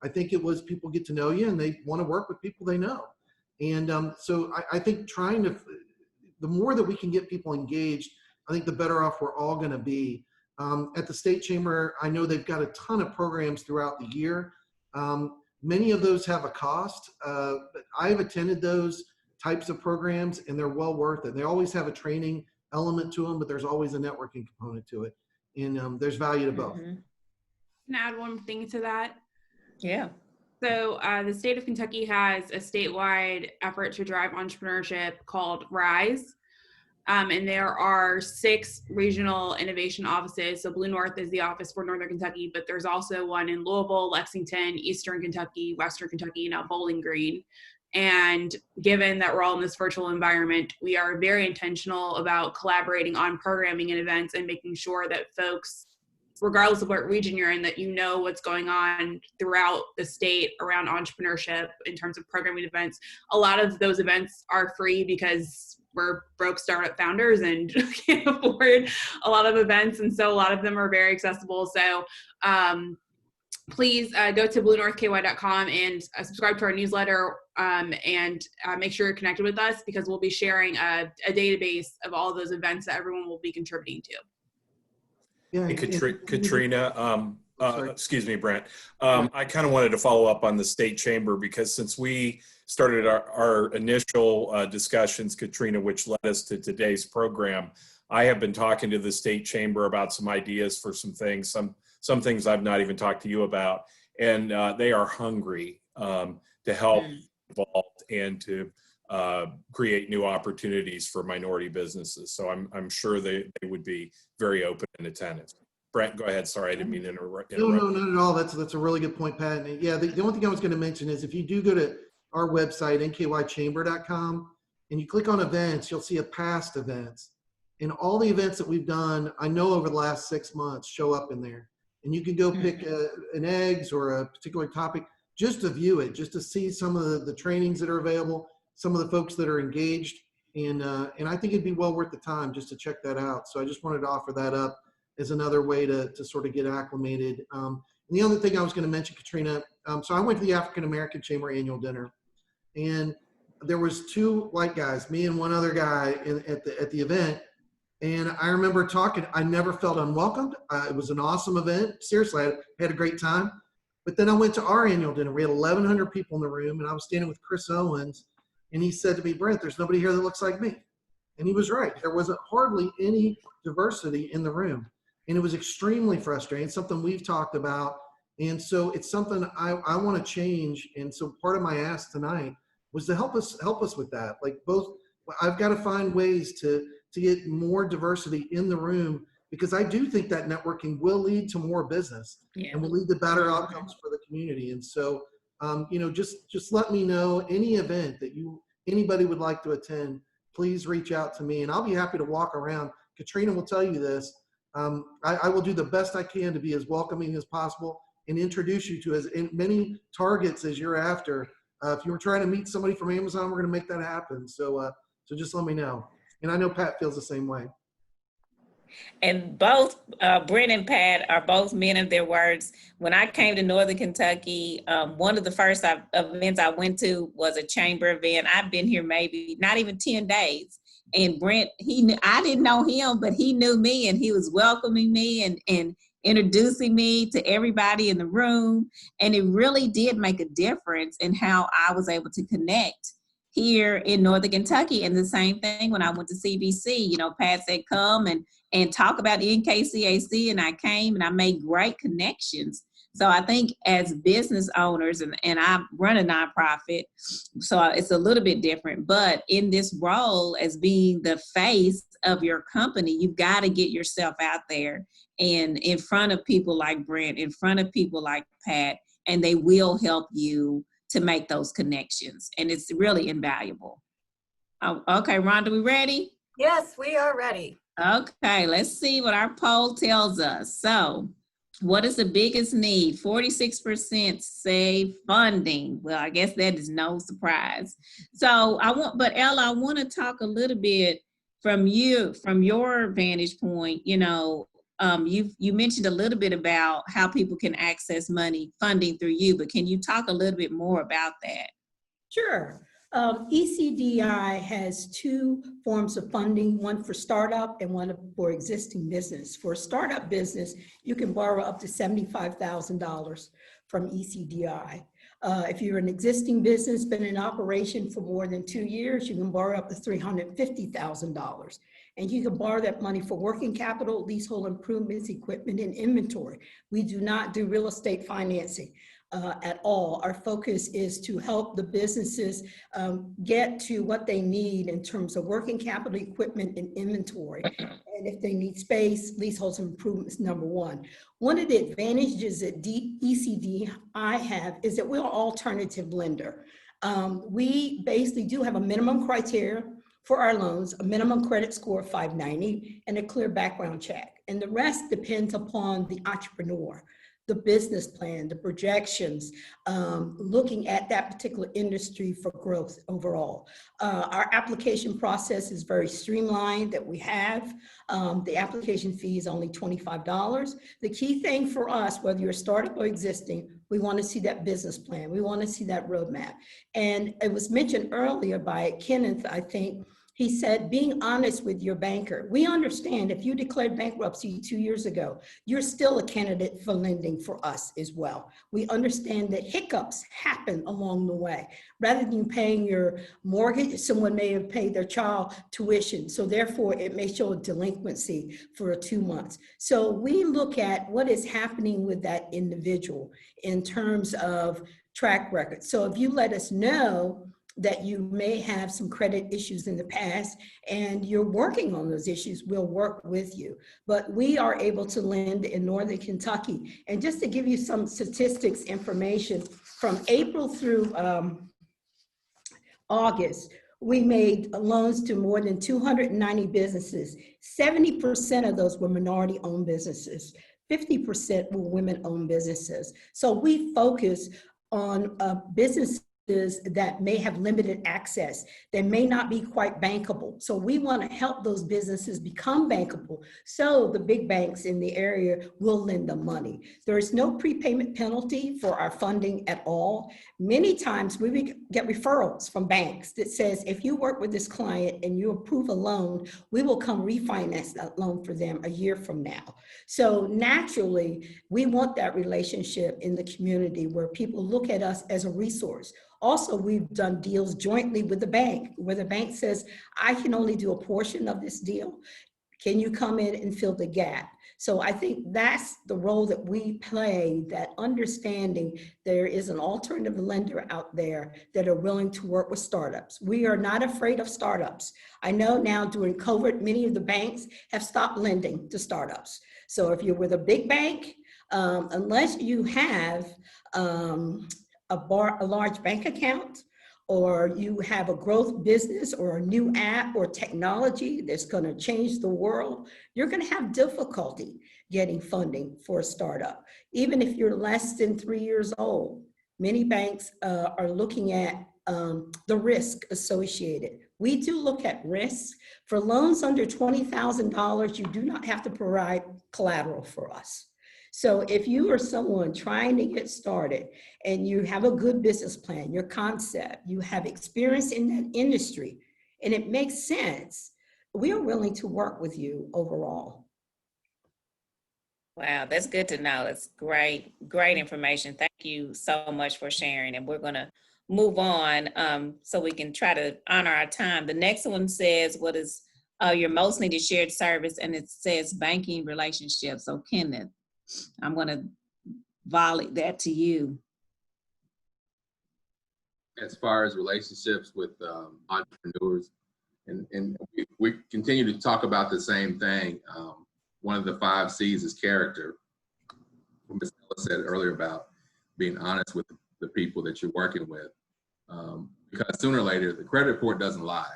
Speaker 4: I think it was people get to know you and they want to work with people they know. And so I think the more that we can get people engaged, I think the better off we're all going to be. At the State Chamber, I know they've got a ton of programs throughout the year. Many of those have a cost, but I've attended those types of programs and they're well worth it. They always have a training element to them, but there's always a networking component to it. And there's value to both.
Speaker 5: Can I add one thing to that?
Speaker 2: Yeah.
Speaker 5: So the state of Kentucky has a statewide effort to drive entrepreneurship called RISE. And there are 6 regional innovation offices. So Blue North is the office for Northern Kentucky, but there's also one in Louisville, Lexington, Eastern Kentucky, Western Kentucky, and now Bowling Green. And given that we're all in this virtual environment, we are very intentional about collaborating on programming and events and making sure that folks, regardless of what region you're in, that you know what's going on throughout the state around entrepreneurship in terms of programming events. A lot of those events are free because we're broke startup founders and can't afford a lot of events. And so a lot of them are very accessible. So please go to bluenorthky.com and subscribe to our newsletter and make sure you're connected with us because we'll be sharing a database of all those events that everyone will be contributing to.
Speaker 4: Yeah,
Speaker 3: Hey, Katrina, excuse me, Brent. I kind of wanted to follow up on the State Chamber because since we started our initial discussions, Katrina, which led us to today's program, I have been talking to the State Chamber about some ideas for some things, some things I've not even talked to you about, and they are hungry to help involved and to create new opportunities for minority businesses. So I'm sure they would be very open and attentive. Brent, go ahead. Sorry, I didn't mean to interrupt.
Speaker 4: No, not at all. That's a really good point, Pat. And yeah, the only thing I was going to mention is if you do go to our website, nkychamber.com, and you click on events, you'll see a past events. And all the events that we've done, I know over the last 6 months, show up in there. And you can go pick an eggs or a particular topic just to view it, just to see some of the trainings that are available, some of the folks that are engaged. And I think it'd be well worth the time just to check that out. So I just wanted to offer that up as another way to sort of get acclimated. And the other thing I was going to mention, Katrina, so I went to the African American Chamber annual dinner, and there was 2 white guys, me and one other guy at the event. And I remember talking, I never felt unwelcomed. It was an awesome event. Seriously, I had a great time. But then I went to our annual dinner. We had 1,100 people in the room, and I was standing with Chris Owens, and he said to me, Brent, there's nobody here that looks like me. And he was right. There wasn't hardly any diversity in the room. And it was extremely frustrating, something we've talked about. And so it's something I want to change. And so part of my ask tonight was to help us with that. Like I've got to find ways to get more diversity in the room, because I do think that networking will lead to more business and will lead to better outcomes for the community. And so, just let me know any event that anybody would like to attend, please reach out to me and I'll be happy to walk around. Katrina will tell you this. I will do the best I can to be as welcoming as possible and introduce you to as many targets as you're after. If you were trying to meet somebody from Amazon, we're going to make that happen. So just let me know. And I know Pat feels the same way.
Speaker 2: And both Brent and Pat are both men of their words. When I came to Northern Kentucky, one of the first events I went to was a chamber event. I've been here maybe not even 10 days. And Brent, I didn't know him, but he knew me, and he was welcoming me and introducing me to everybody in the room. And it really did make a difference in how I was able to connect here in Northern Kentucky. And the same thing when I went to CBC, you know, Pat said, come and talk about NKCAC, and I came and I made great connections. So I think as business owners, and I run a nonprofit, so it's a little bit different, but in this role as being the face of your company, you've got to get yourself out there and in front of people like Brent, in front of people like Pat, and they will help you to make those connections. And it's really invaluable. Oh, okay, Rhonda, we ready?
Speaker 10: Yes, we are ready.
Speaker 2: Okay, let's see what our poll tells us. So, what is the biggest need? 46% say funding. Well, I guess that is no surprise. So Ella, I want to talk a little bit from your vantage point. You know, you mentioned a little bit about how people can access funding through you, but can you talk a little bit more about that?
Speaker 6: Sure. ECDI has two forms of funding, one for startup and one for existing business. For a startup business, you can borrow up to $75,000 from ECDI. If you're an existing business, been in operation for more than 2 years, you can borrow up to $350,000. And you can borrow that money for working capital, leasehold improvements, equipment, and inventory. We do not do real estate financing. At all. Our focus is to help the businesses get to what they need in terms of working capital, equipment, and inventory. And if they need space, leasehold improvements, number one. One of the advantages that ECDI have is that we're an alternative lender. We basically do have a minimum criteria for our loans, a minimum credit score of 590, and a clear background check. And the rest depends upon the entrepreneur, the business plan, the projections, looking at that particular industry for growth overall. Our application process is very streamlined that we have. The application fee is only $25. The key thing for us, whether you're a startup or existing, we want to see that business plan. We want to see that roadmap. And it was mentioned earlier by Kenneth, I think. He said, being honest with your banker. We understand if you declared bankruptcy 2 years ago, you're still a candidate for lending for us as well. We understand that hiccups happen along the way. Rather than you paying your mortgage, someone may have paid their child tuition. So therefore it may show a delinquency for 2 months. So we look at what is happening with that individual in terms of track record. So if you let us know that you may have some credit issues in the past and you're working on those issues, we'll work with you. But we are able to lend in Northern Kentucky. And just to give you some statistics information, from April through August, we made loans to more than 290 businesses. 70% of those were minority-owned businesses. 50% were women-owned businesses. So we focus on businesses that may have limited access, they may not be quite bankable. So we want to help those businesses become bankable so the big banks in the area will lend them money. There is no prepayment penalty for our funding at all. Many times we get referrals from banks that says, if you work with this client and you approve a loan, we will come refinance that loan for them a year from now. So naturally, we want that relationship in the community where people look at us as a resource. Also, we've done deals jointly with the bank, where the bank says, I can only do a portion of this deal. Can you come in and fill the gap? So I think that's the role that we play, that understanding there is an alternative lender out there that are willing to work with startups. We are not afraid of startups. I know now during COVID, many of the banks have stopped lending to startups. So if you're with a big bank, unless you have a large bank account, or you have a growth business or a new app or technology that's going to change the world, you're going to have difficulty getting funding for a startup. Even if you're less than 3 years old, many banks are looking at the risk associated. We do look at risk. For loans under $20,000, you do not have to provide collateral for us. So if you are someone trying to get started and you have a good business plan, your concept, you have experience in that industry, and it makes sense, we are willing to work with you overall.
Speaker 2: Wow, that's good to know. It's great, great information. Thank you so much for sharing. And we're going to move on so we can try to honor our time. The next one says, what is your most needed shared service? And it says banking relationships. So Kenneth, I'm going to volley that to you.
Speaker 7: As far as relationships with entrepreneurs, and we continue to talk about the same thing. One of the 5 C's is character. Ms. Ella said earlier about being honest with the people that you're working with. Because sooner or later, the credit report doesn't lie.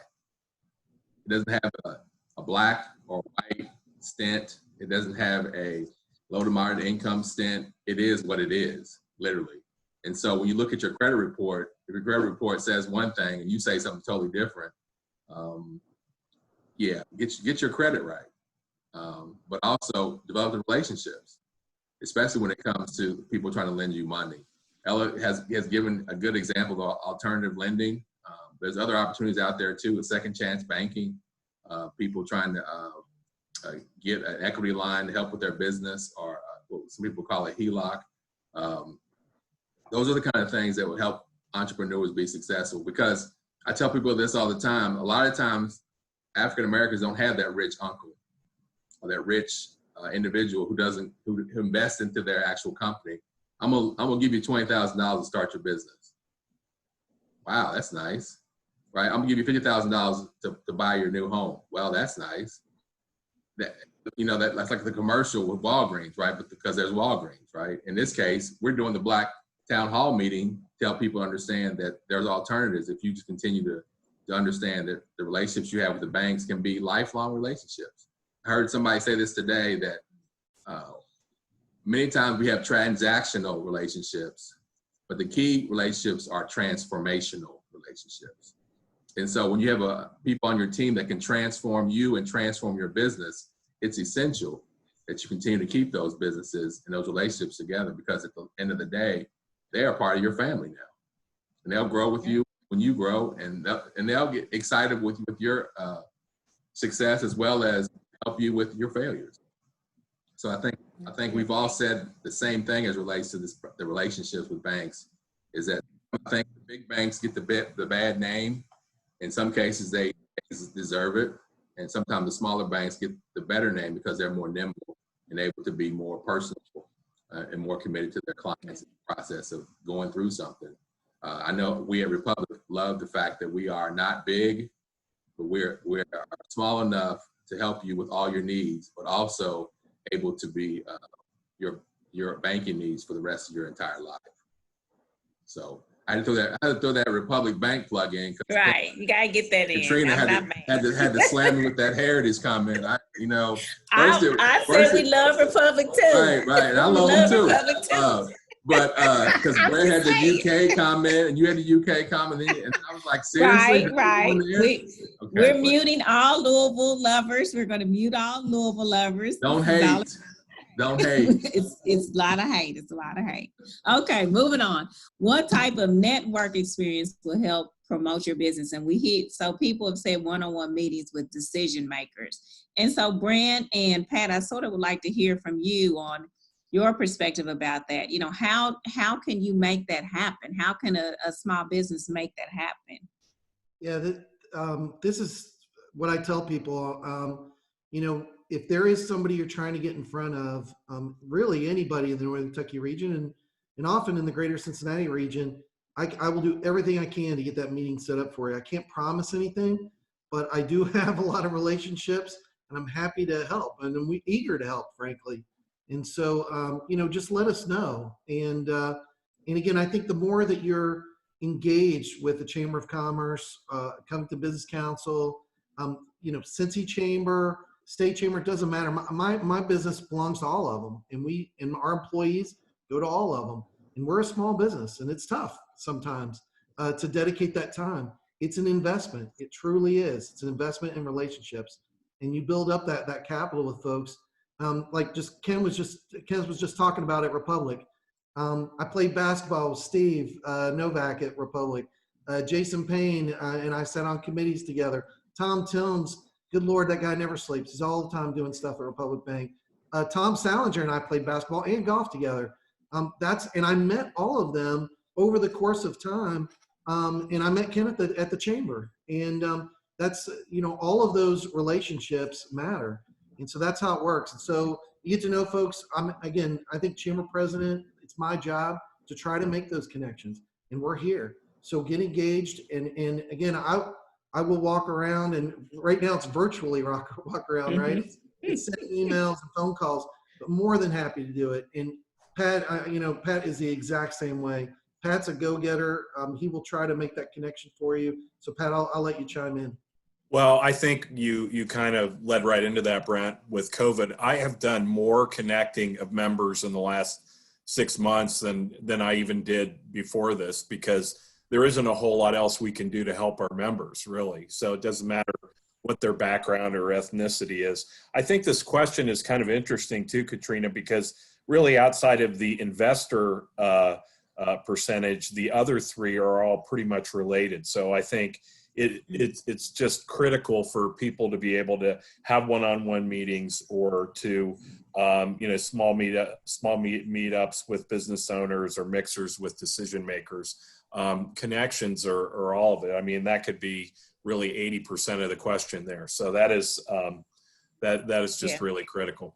Speaker 7: It doesn't have a black or white stint. It doesn't have a low to moderate income stint. It is what it is, literally. And so when you look at your credit report, if your credit report says one thing and you say something totally different, yeah, get your credit right. But also develop the relationships, especially when it comes to people trying to lend you money. Ella has given a good example of alternative lending. There's other opportunities out there too, with second chance banking, people trying to get an equity line to help with their business, or what some people call a HELOC. Those are the kind of things that would help entrepreneurs be successful, because I tell people this all the time. A lot of times, African Americans don't have that rich uncle or that rich individual who invests into their actual company. I'm gonna give you $20,000 to start your business. Wow, that's nice, right? I'm gonna give you $50,000 to buy your new home. Well, that's nice. That's like the commercial with Walgreens, right? But because there's Walgreens, right? In this case, we're doing the Black Town Hall meeting to help people understand that there's alternatives if you just continue to understand that the relationships you have with the banks can be lifelong relationships. I heard somebody say this today, that many times we have transactional relationships, but the key relationships are transformational relationships. And so when you have people on your team that can transform you and transform your business, it's essential that you continue to keep those businesses and those relationships together, because at the end of the day, they are part of your family now. And they'll grow with you when you grow, and they'll get excited with your success, as well as help you with your failures. So I think we've all said the same thing as relates to the relationships with banks, is that I think the big banks get the bad name. In some cases, they deserve it. And sometimes the smaller banks get the better name because they're more nimble and able to be more personal and more committed to their clients in the process of going through something. I know we at Republic love the fact that we are not big, but we're small enough to help you with all your needs, but also able to be your banking needs for the rest of your entire life. So I had to throw that Republic Bank plug in.
Speaker 2: Right, you gotta get that in.
Speaker 7: Katrina had to slam me with that heritage comment. I
Speaker 2: said we love Republic too.
Speaker 7: Right, and I love them too. But because Brad had the UK comment and you had the UK comment, and I was like, seriously?
Speaker 2: Right. We're muting all Louisville lovers. We're going to mute all Louisville lovers.
Speaker 7: Don't hate. Don't hate.
Speaker 2: It's a lot of hate. It's a lot of hate. Okay, moving on. What type of network experience will help promote your business? And so people have said one-on-one meetings with decision makers. And so Brand and Pat, I sort of would like to hear from you on your perspective about that. How can you make that happen? How can a small business make that happen?
Speaker 4: Yeah, this is what I tell people. If there is somebody you're trying to get in front of, really anybody in the Northern Kentucky region and often in the greater Cincinnati region, I will do everything I can to get that meeting set up for you. I can't promise anything, but I do have a lot of relationships and I'm happy to help, and I'm eager to help, frankly. And so, just let us know. And again, I think the more that you're engaged with the Chamber of Commerce, coming to Business Council, Cincy Chamber, State Chamber, it doesn't matter. My business belongs to all of them, and our employees go to all of them. And we're a small business, and it's tough sometimes to dedicate that time. It's an investment. It truly is. It's an investment in relationships, and you build up that capital with folks. Ken was just talking about at Republic. I played basketball with Steve Novak at Republic. Jason Payne and I sat on committees together. Tom Tillms Good Lord, that guy never sleeps. He's all the time doing stuff at Republic Bank. Tom Salinger and I played basketball and golf together. And I met all of them over the course of time. And I met Ken at the chamber. And that's, all of those relationships matter. And so that's how it works. And so you get to know folks. I think chamber president, it's my job to try to make those connections. And we're here. So get engaged. And again, I will walk around, and right now it's virtually walk around, right? It's sending emails and phone calls, but more than happy to do it. And Pat, Pat is the exact same way. Pat's a go-getter. He will try to make that connection for you. So Pat, I'll let you chime in.
Speaker 3: Well, I think you kind of led right into that, Brent. With COVID, I have done more connecting of members in the last 6 months than I even did before this, because there isn't a whole lot else we can do to help our members, really. So it doesn't matter what their background or ethnicity is. I think this question is kind of interesting too, Katrina, because really outside of the investor percentage, the other three are all pretty much related. So I think it's just critical for people to be able to have one-on-one meetings, or to small meetups with business owners, or mixers with decision makers. Connections are all of it. I mean, that could be really 80% of the question there. So that is that is just really critical.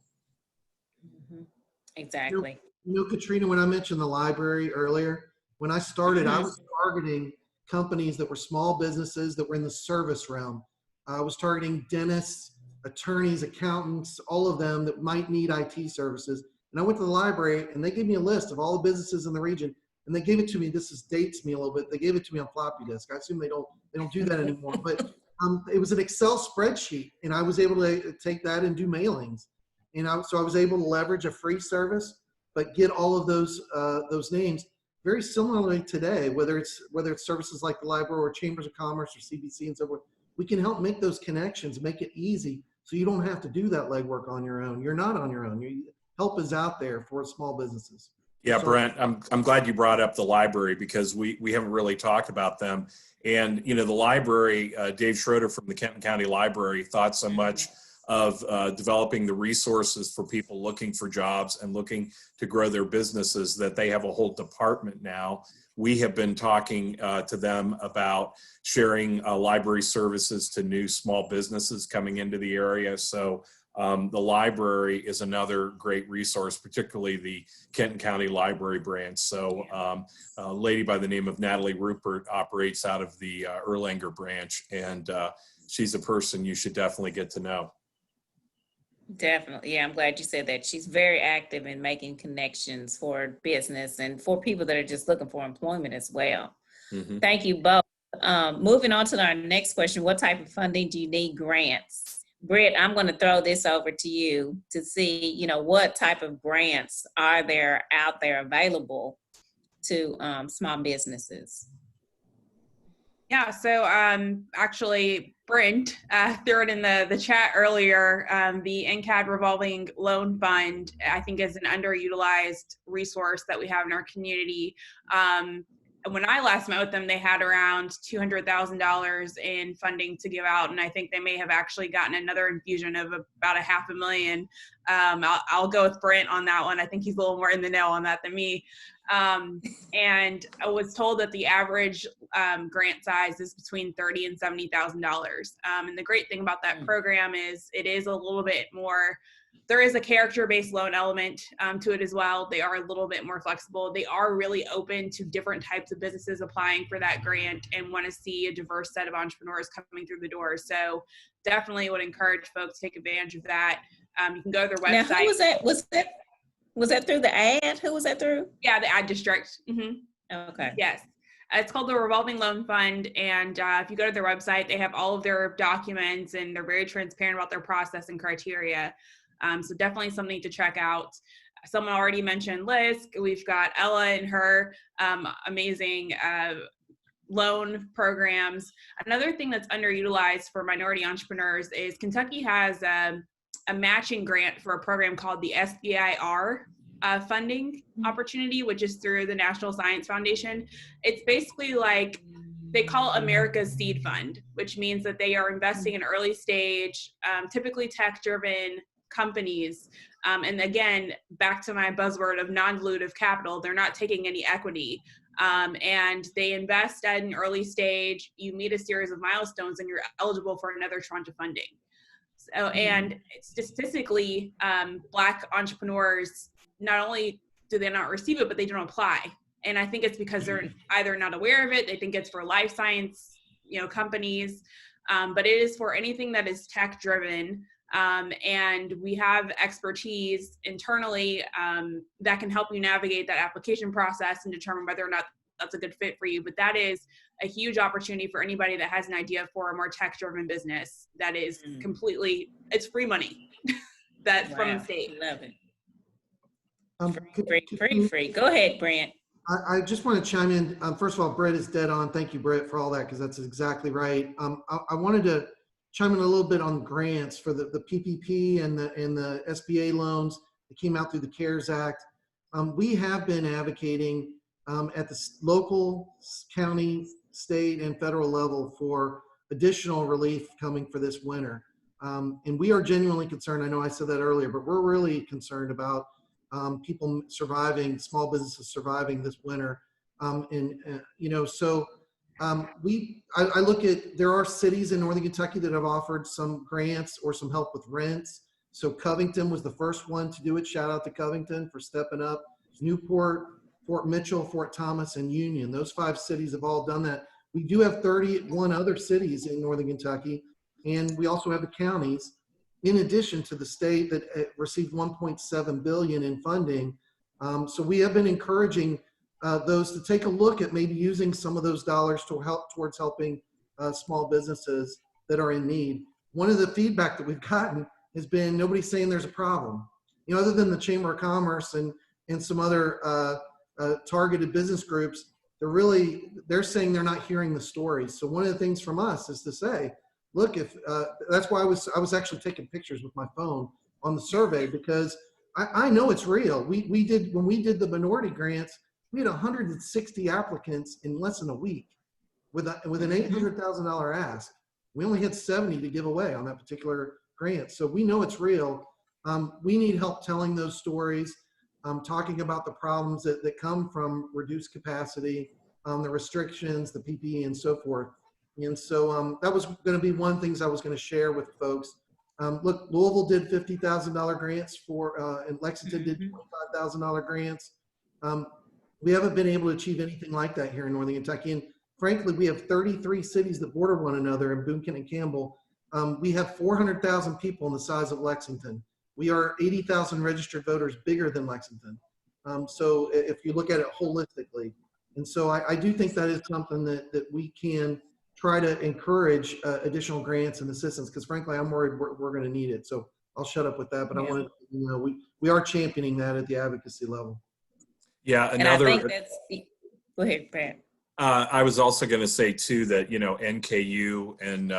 Speaker 2: Mm-hmm. Exactly.
Speaker 4: Katrina, when I mentioned the library earlier, when I started, I was targeting companies that were small businesses that were in the service realm. I was targeting dentists, attorneys, accountants, all of them that might need IT services. And I went to the library, and they gave me a list of all the businesses in the region, and they gave it to me. Dates me a little bit. They gave it to me on floppy disk. I assume they don't do that anymore. But it was an Excel spreadsheet, and I was able to take that and do mailings. So I was able to leverage a free service, but get all of those names. Very similarly today, whether it's services like the library or chambers of commerce or CBC and so forth, we can help make those connections, make it easy, so you don't have to do that legwork on your own. You're not on your own. Help is out there for small businesses.
Speaker 3: Yeah,
Speaker 4: So,
Speaker 3: Brent, I'm glad you brought up the library, because we haven't really talked about them. And the library, Dave Schroeder from the Kenton County Library thought so much of developing the resources for people looking for jobs and looking to grow their businesses, that they have a whole department now. We have been talking to them about sharing library services to new small businesses coming into the area. So the library is another great resource, particularly the Kenton County Library branch. So a lady by the name of Natalie Rupert operates out of the Erlanger branch, and she's a person you should definitely get to know.
Speaker 2: Definitely. Yeah, I'm glad you said that. She's very active in making connections for business and for people that are just looking for employment as well.
Speaker 3: Mm-hmm.
Speaker 2: Thank you both. Moving on to our next question, what type of funding do you need grants? Britt, I'm going to throw this over to you to see, what type of grants are there out there available to small businesses?
Speaker 5: Yeah, so actually, Brent threw it in the chat earlier. The NCAD Revolving Loan Fund, I think, is an underutilized resource that we have in our community. When I last met with them, they had around $200,000 in funding to give out, and I think they may have actually gotten another infusion of about $500,000. I'll go with Brent on that one. I think he's a little more in the know on that than me. And I was told that the average grant size is between $30,000 and $70,000. And the great thing about that program is it is a little bit more, there is a character-based loan element to it as well. They are a little bit more flexible. They are really open to different types of businesses applying for that grant and want to see a diverse set of entrepreneurs coming through the door. So definitely would encourage folks to take advantage of that. You can go to their website.
Speaker 2: Now, who was that? Was that through the ad? Who was that through?
Speaker 5: Yeah, the ad district. Mm-hmm.
Speaker 2: Okay.
Speaker 5: Yes. It's called the Revolving Loan Fund. And if you go to their website, they have all of their documents, and they're very transparent about their process and criteria. So definitely something to check out. Someone already mentioned LISC. We've got Ella and her amazing loan programs. Another thing that's underutilized for minority entrepreneurs is Kentucky has a matching grant for a program called the SBIR funding opportunity, which is through the National Science Foundation. It's basically like they call America's Seed Fund, which means that they are investing in early stage, typically tech-driven companies. And again, back to my buzzword of non-dilutive capital, they're not taking any equity. And they invest at an early stage, you meet a series of milestones, and you're eligible for another tranche of funding. So, and statistically, Black entrepreneurs, not only do they not receive it, but they don't apply. And I think it's because they're either not aware of it, they think it's for life science, companies, but it is for anything that is tech driven. And we have expertise internally that can help you navigate that application process and determine whether or not that's a good fit for you. But that is a huge opportunity for anybody that has an idea for a more tech-driven business that is completely, it's free money that's from the state.
Speaker 2: Love it. Free. Go ahead, Brent.
Speaker 4: I just want to chime in. First of all, Brett is dead on. Thank you, Brett, for all that, because that's exactly right. I wanted to chime in a little bit on grants for the PPP and the SBA loans that came out through the CARES Act. We have been advocating at the local, county, state, and federal level for additional relief coming for this winter. And we are genuinely concerned. I know I said that earlier, but we're really concerned about people surviving, small businesses surviving this winter. I look at, there are cities in Northern Kentucky that have offered some grants or some help with rents. So Covington was the first one to do it. Shout out to Covington for stepping up. Newport, Fort Mitchell, Fort Thomas, and Union. Those 5 cities have all done that. We do have 31 other cities in Northern Kentucky, and we also have the counties, in addition to the state that received $1.7 billion in funding. So we have been encouraging those to take a look at maybe using some of those dollars to help towards helping small businesses that are in need. One of the feedback that we've gotten has been nobody's saying there's a problem. Other than the Chamber of Commerce and some other targeted business groups, they're saying they're not hearing the stories. So one of the things from us is to say, look, if that's why I was actually taking pictures with my phone on the survey, because I know it's real. When we did the minority grants, we had 160 applicants in less than a week with an $800,000 ask. We only had 70 to give away on that particular grant. So we know it's real. We need help telling those stories, talking about the problems that come from reduced capacity, the restrictions, the PPE, and so forth. And so that was going to be one of the things I was going to share with folks. Look, Louisville did $50,000 grants and Lexington did $25,000 grants. We haven't been able to achieve anything like that here in Northern Kentucky. And frankly, we have 33 cities that border one another in Boone County and Campbell. We have 400,000 people in the size of Lexington. We are 80,000 registered voters bigger than Lexington. So if you look at it holistically. And so I do think that is something that we can try to encourage additional grants and assistance, because frankly, I'm worried we're going to need it. So I'll shut up with that, but I wanted to, we are championing that at the advocacy level.
Speaker 3: Yeah,
Speaker 2: And I think that's, go ahead, Pat.
Speaker 3: I was also going to say too that, NKU and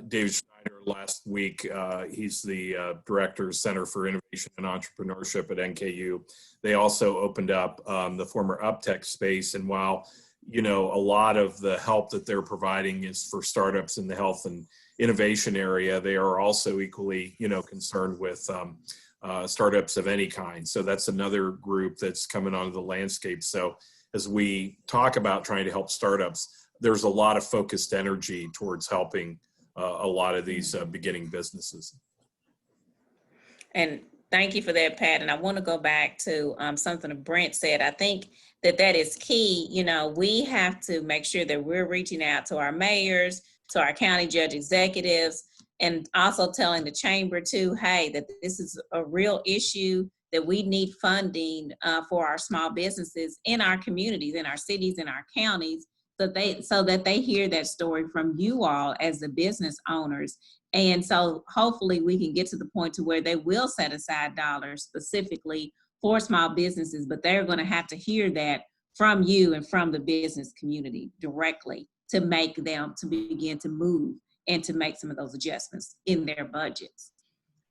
Speaker 3: David Schneider last week, he's the director of Center for Innovation and Entrepreneurship at NKU. They also opened up the former UpTech space. And while, a lot of the help that they're providing is for startups in the health and innovation area, they are also equally, concerned with startups of any kind. So that's another group that's coming onto the landscape. So as we talk about trying to help startups, there's a lot of focused energy towards helping a lot of these beginning businesses.
Speaker 2: And thank you for that, Pat. And I want to go back to something that Brent said. I think that is key. We have to make sure that we're reaching out to our mayors, to our county judge executives, and also telling the chamber too, hey, that this is a real issue, that we need funding for our small businesses in our communities, in our cities, in our counties, so that they hear that story from you all as the business owners. And so hopefully we can get to the point to where they will set aside dollars specifically for small businesses, but they're going to have to hear that from you and from the business community directly to make them to begin to move and to make some of those adjustments in their budgets.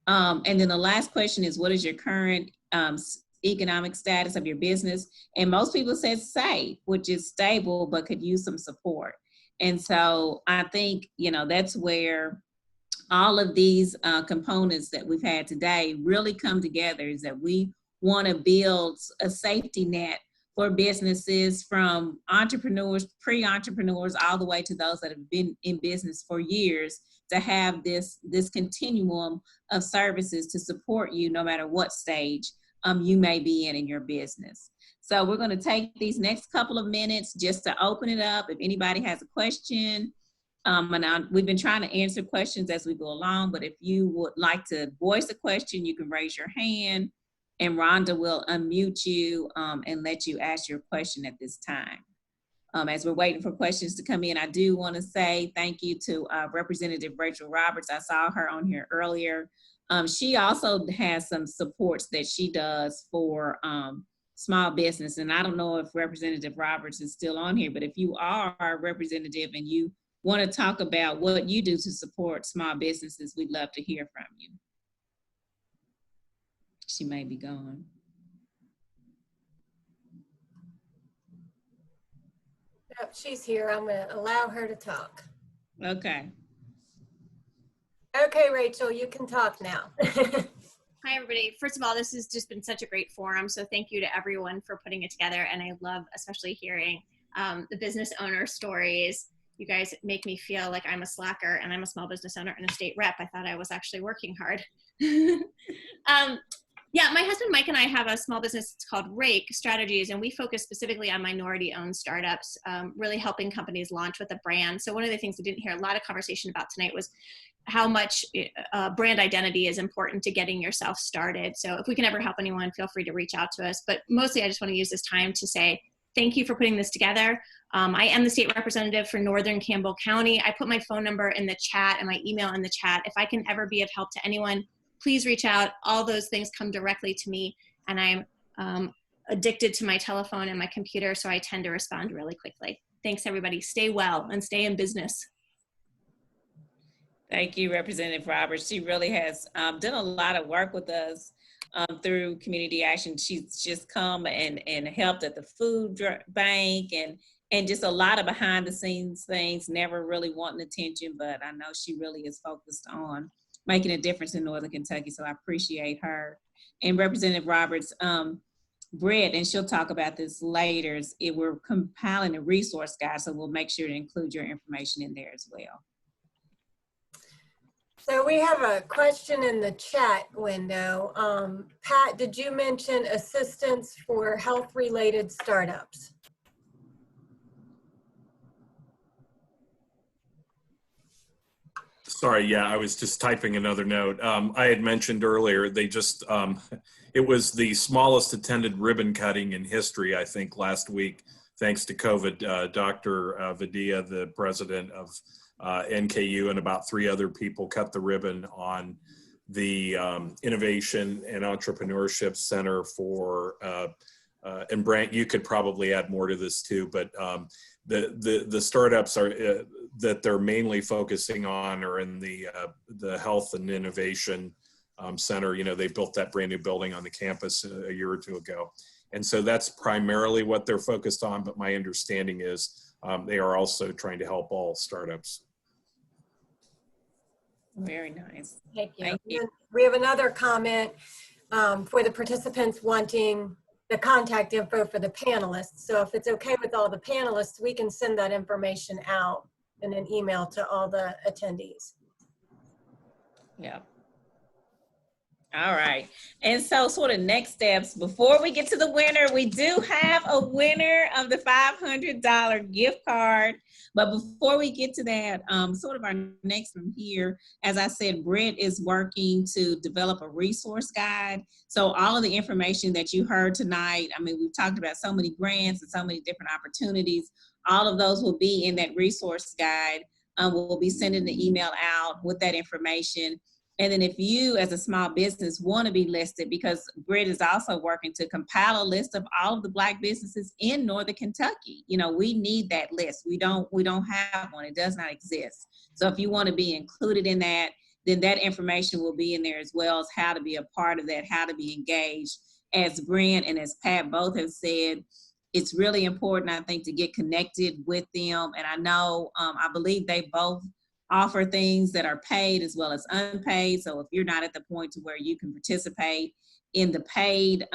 Speaker 2: And then the last question is, what is your current economic status of your business. And most people say safe, which is stable, but could use some support. And so I think, that's where all of these components that we've had today really come together, is that we want to build a safety net for businesses, from entrepreneurs, pre-entrepreneurs, all the way to those that have been in business for years, to have this continuum of services to support you no matter what stage you may be in your business. So we're going to take these next couple of minutes just to open it up. If anybody has a question, we've been trying to answer questions as we go along, but if you would like to voice a question, you can raise your hand and Rhonda will unmute you and let you ask your question at this time. As we're waiting for questions to come in, I do want to say thank you to Representative Rachel Roberts. I saw her on here earlier. She also has some supports that she does for small business. And I don't know if Representative Roberts is still on here, but if you are a representative and you want to talk about what you do to support small businesses, we'd love to hear from you. She may be gone.
Speaker 10: Yep, she's here. I'm going to allow her to talk.
Speaker 2: Okay.
Speaker 10: Okay, Rachel, you can talk now.
Speaker 11: Hi, everybody. First of all, this has just been such a great forum. So thank you to everyone for putting it together. And I love especially hearing the business owner stories. You guys make me feel like I'm a slacker and I'm a small business owner and a state rep. I thought I was actually working hard. Yeah, my husband Mike and I have a small business. It's called Rake Strategies, and we focus specifically on minority-owned startups, really helping companies launch with a brand. So one of the things we didn't hear a lot of conversation about tonight was how much brand identity is important to getting yourself started. So if we can ever help anyone, feel free to reach out to us. But mostly I just want to use this time to say thank you for putting this together. I am the state representative for Northern Campbell County. I put my phone number in the chat and my email in the chat. If I can ever be of help to anyone, please reach out. All those things come directly to me, and I'm addicted to my telephone and my computer, so I tend to respond really quickly. Thanks, everybody. Stay well and stay in business.
Speaker 2: Thank you, Representative Roberts. She really has done a lot of work with us through Community Action. She's just come and helped at the food bank and just a lot of behind the scenes things, never really wanting attention, but I know she really is focused on making a difference in Northern Kentucky, so I appreciate her. And Representative Roberts, Brett, and she'll talk about this later, we're compiling a resource guide, so we'll make sure to include your information in there as well.
Speaker 10: So we have a question in the chat window. Pat, did you mention assistance for health-related startups?
Speaker 3: Sorry, yeah, I was just typing another note. I had mentioned earlier, they just, it was the smallest attended ribbon cutting in history, I think, last week, thanks to COVID. Dr. Vadia, the president of NKU, and about 3 other people cut the ribbon on the Innovation and Entrepreneurship Center for, and Brant, you could probably add more to this too, but the startups are that they're mainly focusing on are in the health and innovation center. You know, they built that brand new building on the campus a year or 2 ago. And so that's primarily what they're focused on. But my understanding is they are also trying to help all startups.
Speaker 2: Very nice.
Speaker 10: Thank you.
Speaker 2: Thank you.
Speaker 10: We have another comment for the participants wanting the contact info for the panelists. So if it's okay with all the panelists, we can send that information out in an email to all the attendees.
Speaker 2: Yeah. All right. And so sort of next steps, before we get to the winner, we do have a winner of the $500 gift card. But before we get to that, sort of our next from here, as I said, Brent is working to develop a resource guide. So all of the information that you heard tonight, I mean, we've talked about so many grants and so many different opportunities. All of those will be in that resource guide. We'll be sending the email out with that information. And then if you as a small business want to be listed, because Britt is also working to compile a list of all of the Black businesses in Northern Kentucky. You know, we need that list. We don't have one. It does not exist. So if you want to be included in that, then that information will be in there as well as how to be a part of that, how to be engaged. as Brent and as Pat both have said, it's really important, I think, to get connected with them. And I know, I believe they both offer things that are paid as well as unpaid. So if you're not at the point to where you can participate in the paid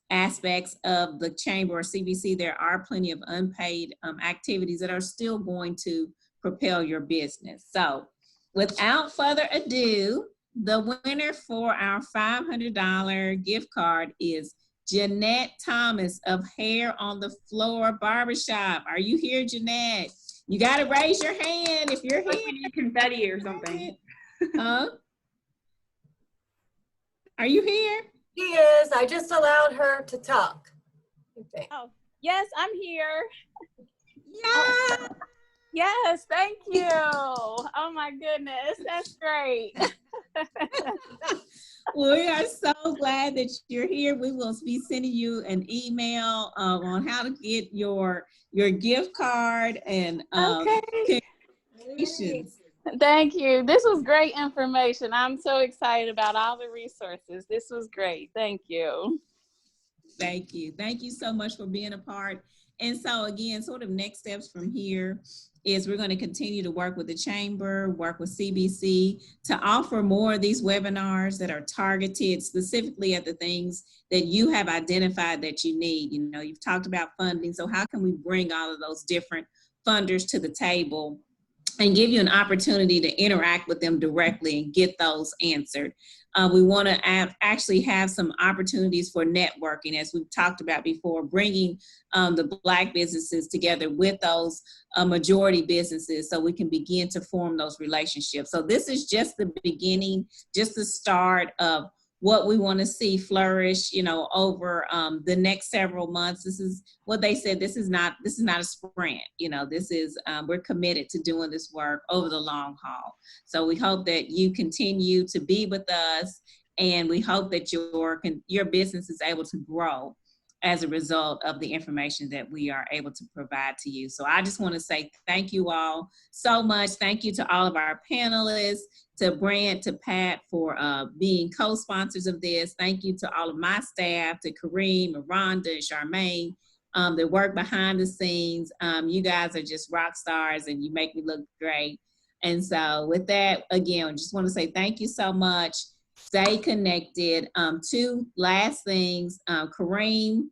Speaker 2: aspects of the chamber or CBC, there are plenty of unpaid activities that are still going to propel your business. So without further ado, the winner for our $500 gift card is Jeanette Thomas of Hair on the Floor Barbershop. Are you here, Jeanette? You got to raise your hand if you're
Speaker 5: Like
Speaker 2: here.
Speaker 5: we need confetti or something.
Speaker 2: Are you here?
Speaker 10: She is. I just allowed her to talk.
Speaker 12: Oh, yes, I'm here.
Speaker 2: Yeah.
Speaker 12: Yes, thank you. Oh my goodness, that's great.
Speaker 2: We are so glad that you're here. We will be sending you an email on how to get your gift card and
Speaker 12: Okay.
Speaker 2: congratulations.
Speaker 12: Thank you. This was great information. I'm so excited about all the resources. This was great. Thank you.
Speaker 2: Thank you. Thank you so much for being a part. And so again, sort of next steps from here is we're going to continue to work with the chamber, work with CBC to offer more of these webinars that are targeted specifically at the things that you have identified that you need. You know, you've talked about funding. So how can we bring all of those different funders to the table and give you an opportunity to interact with them directly and get those answered? We want to actually have some opportunities for networking, as we've talked about before, bringing the Black businesses together with those majority businesses so we can begin to form those relationships. So this is just the beginning, just the start of what we want to see flourish, you know, over the next several months. This is what they said. This is not a sprint. You know, this is we're committed to doing this work over the long haul. So we hope that you continue to be with us, and we hope that your business is able to grow as a result of the information that we are able to provide to you. So I just want to say thank you all so much. Thank you to all of our panelists, to Brent, to Pat for being co-sponsors of this. Thank you to all of my staff, to Kareem, and Rhonda, and Charmaine, that work behind the scenes. You guys are just rock stars and you make me look great. And so with that, again, I just want to say thank you so much. Stay connected. Two last things. Kareem,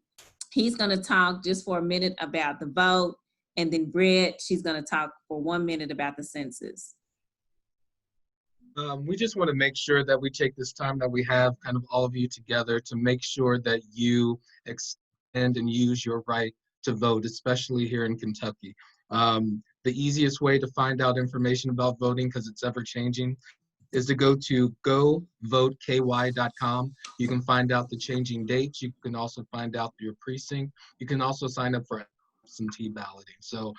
Speaker 2: he's going to talk just for a minute about the vote. And then Britt, she's going to talk for 1 minute about the census.
Speaker 13: We just want to make sure that we take this time that we have kind of all of you together to make sure that you extend and use your right to vote, especially here in Kentucky. The easiest way to find out information about voting, because it's ever changing, is to go to govoteky.com. You can find out the changing dates. You can also find out your precinct. You can also sign up for absentee balloting. So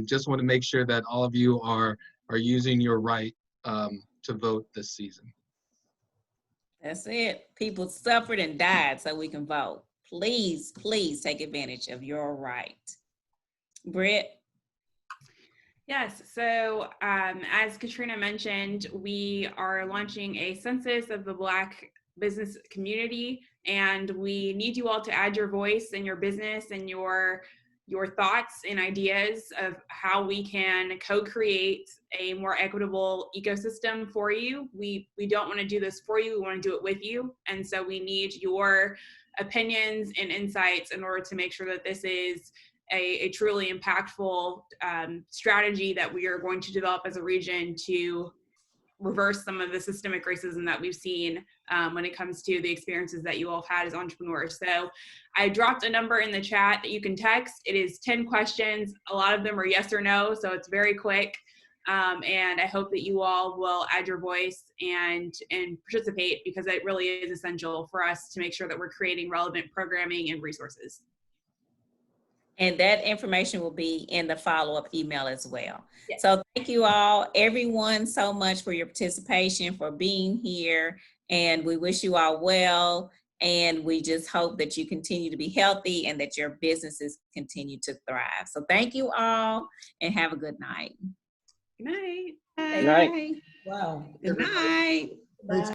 Speaker 13: just want to make sure that all of you are using your right to vote this season.
Speaker 2: That's it. People suffered and died so we can vote. Please, please take advantage of your right. Britt?
Speaker 5: Yes, so as Katrina mentioned, we are launching a census of the Black business community, and we need you all to add your voice and your business and your thoughts and ideas of how we can co-create a more equitable ecosystem for you. We don't want to do this for you, we want to do it with you. And so we need your opinions and insights in order to make sure that this is a truly impactful strategy that we are going to develop as a region to reverse some of the systemic racism that we've seen when it comes to the experiences that you all have had as entrepreneurs. So I dropped a number in the chat that you can text. It is 10 questions. A lot of them are yes or no, so it's very quick. And I hope that you all will add your voice and participate, because it really is essential for us to make sure that we're creating relevant programming and resources.
Speaker 2: And that information will be in the follow-up email as well.
Speaker 5: Yes.
Speaker 2: So thank you all, everyone, so much for your participation, for being here. And we wish you all well. And we just hope that you continue to be healthy and that your businesses continue to thrive. So thank you all and have a good night.
Speaker 5: Good night.
Speaker 8: Good night.
Speaker 6: Wow.
Speaker 2: Good night.
Speaker 4: Thanks.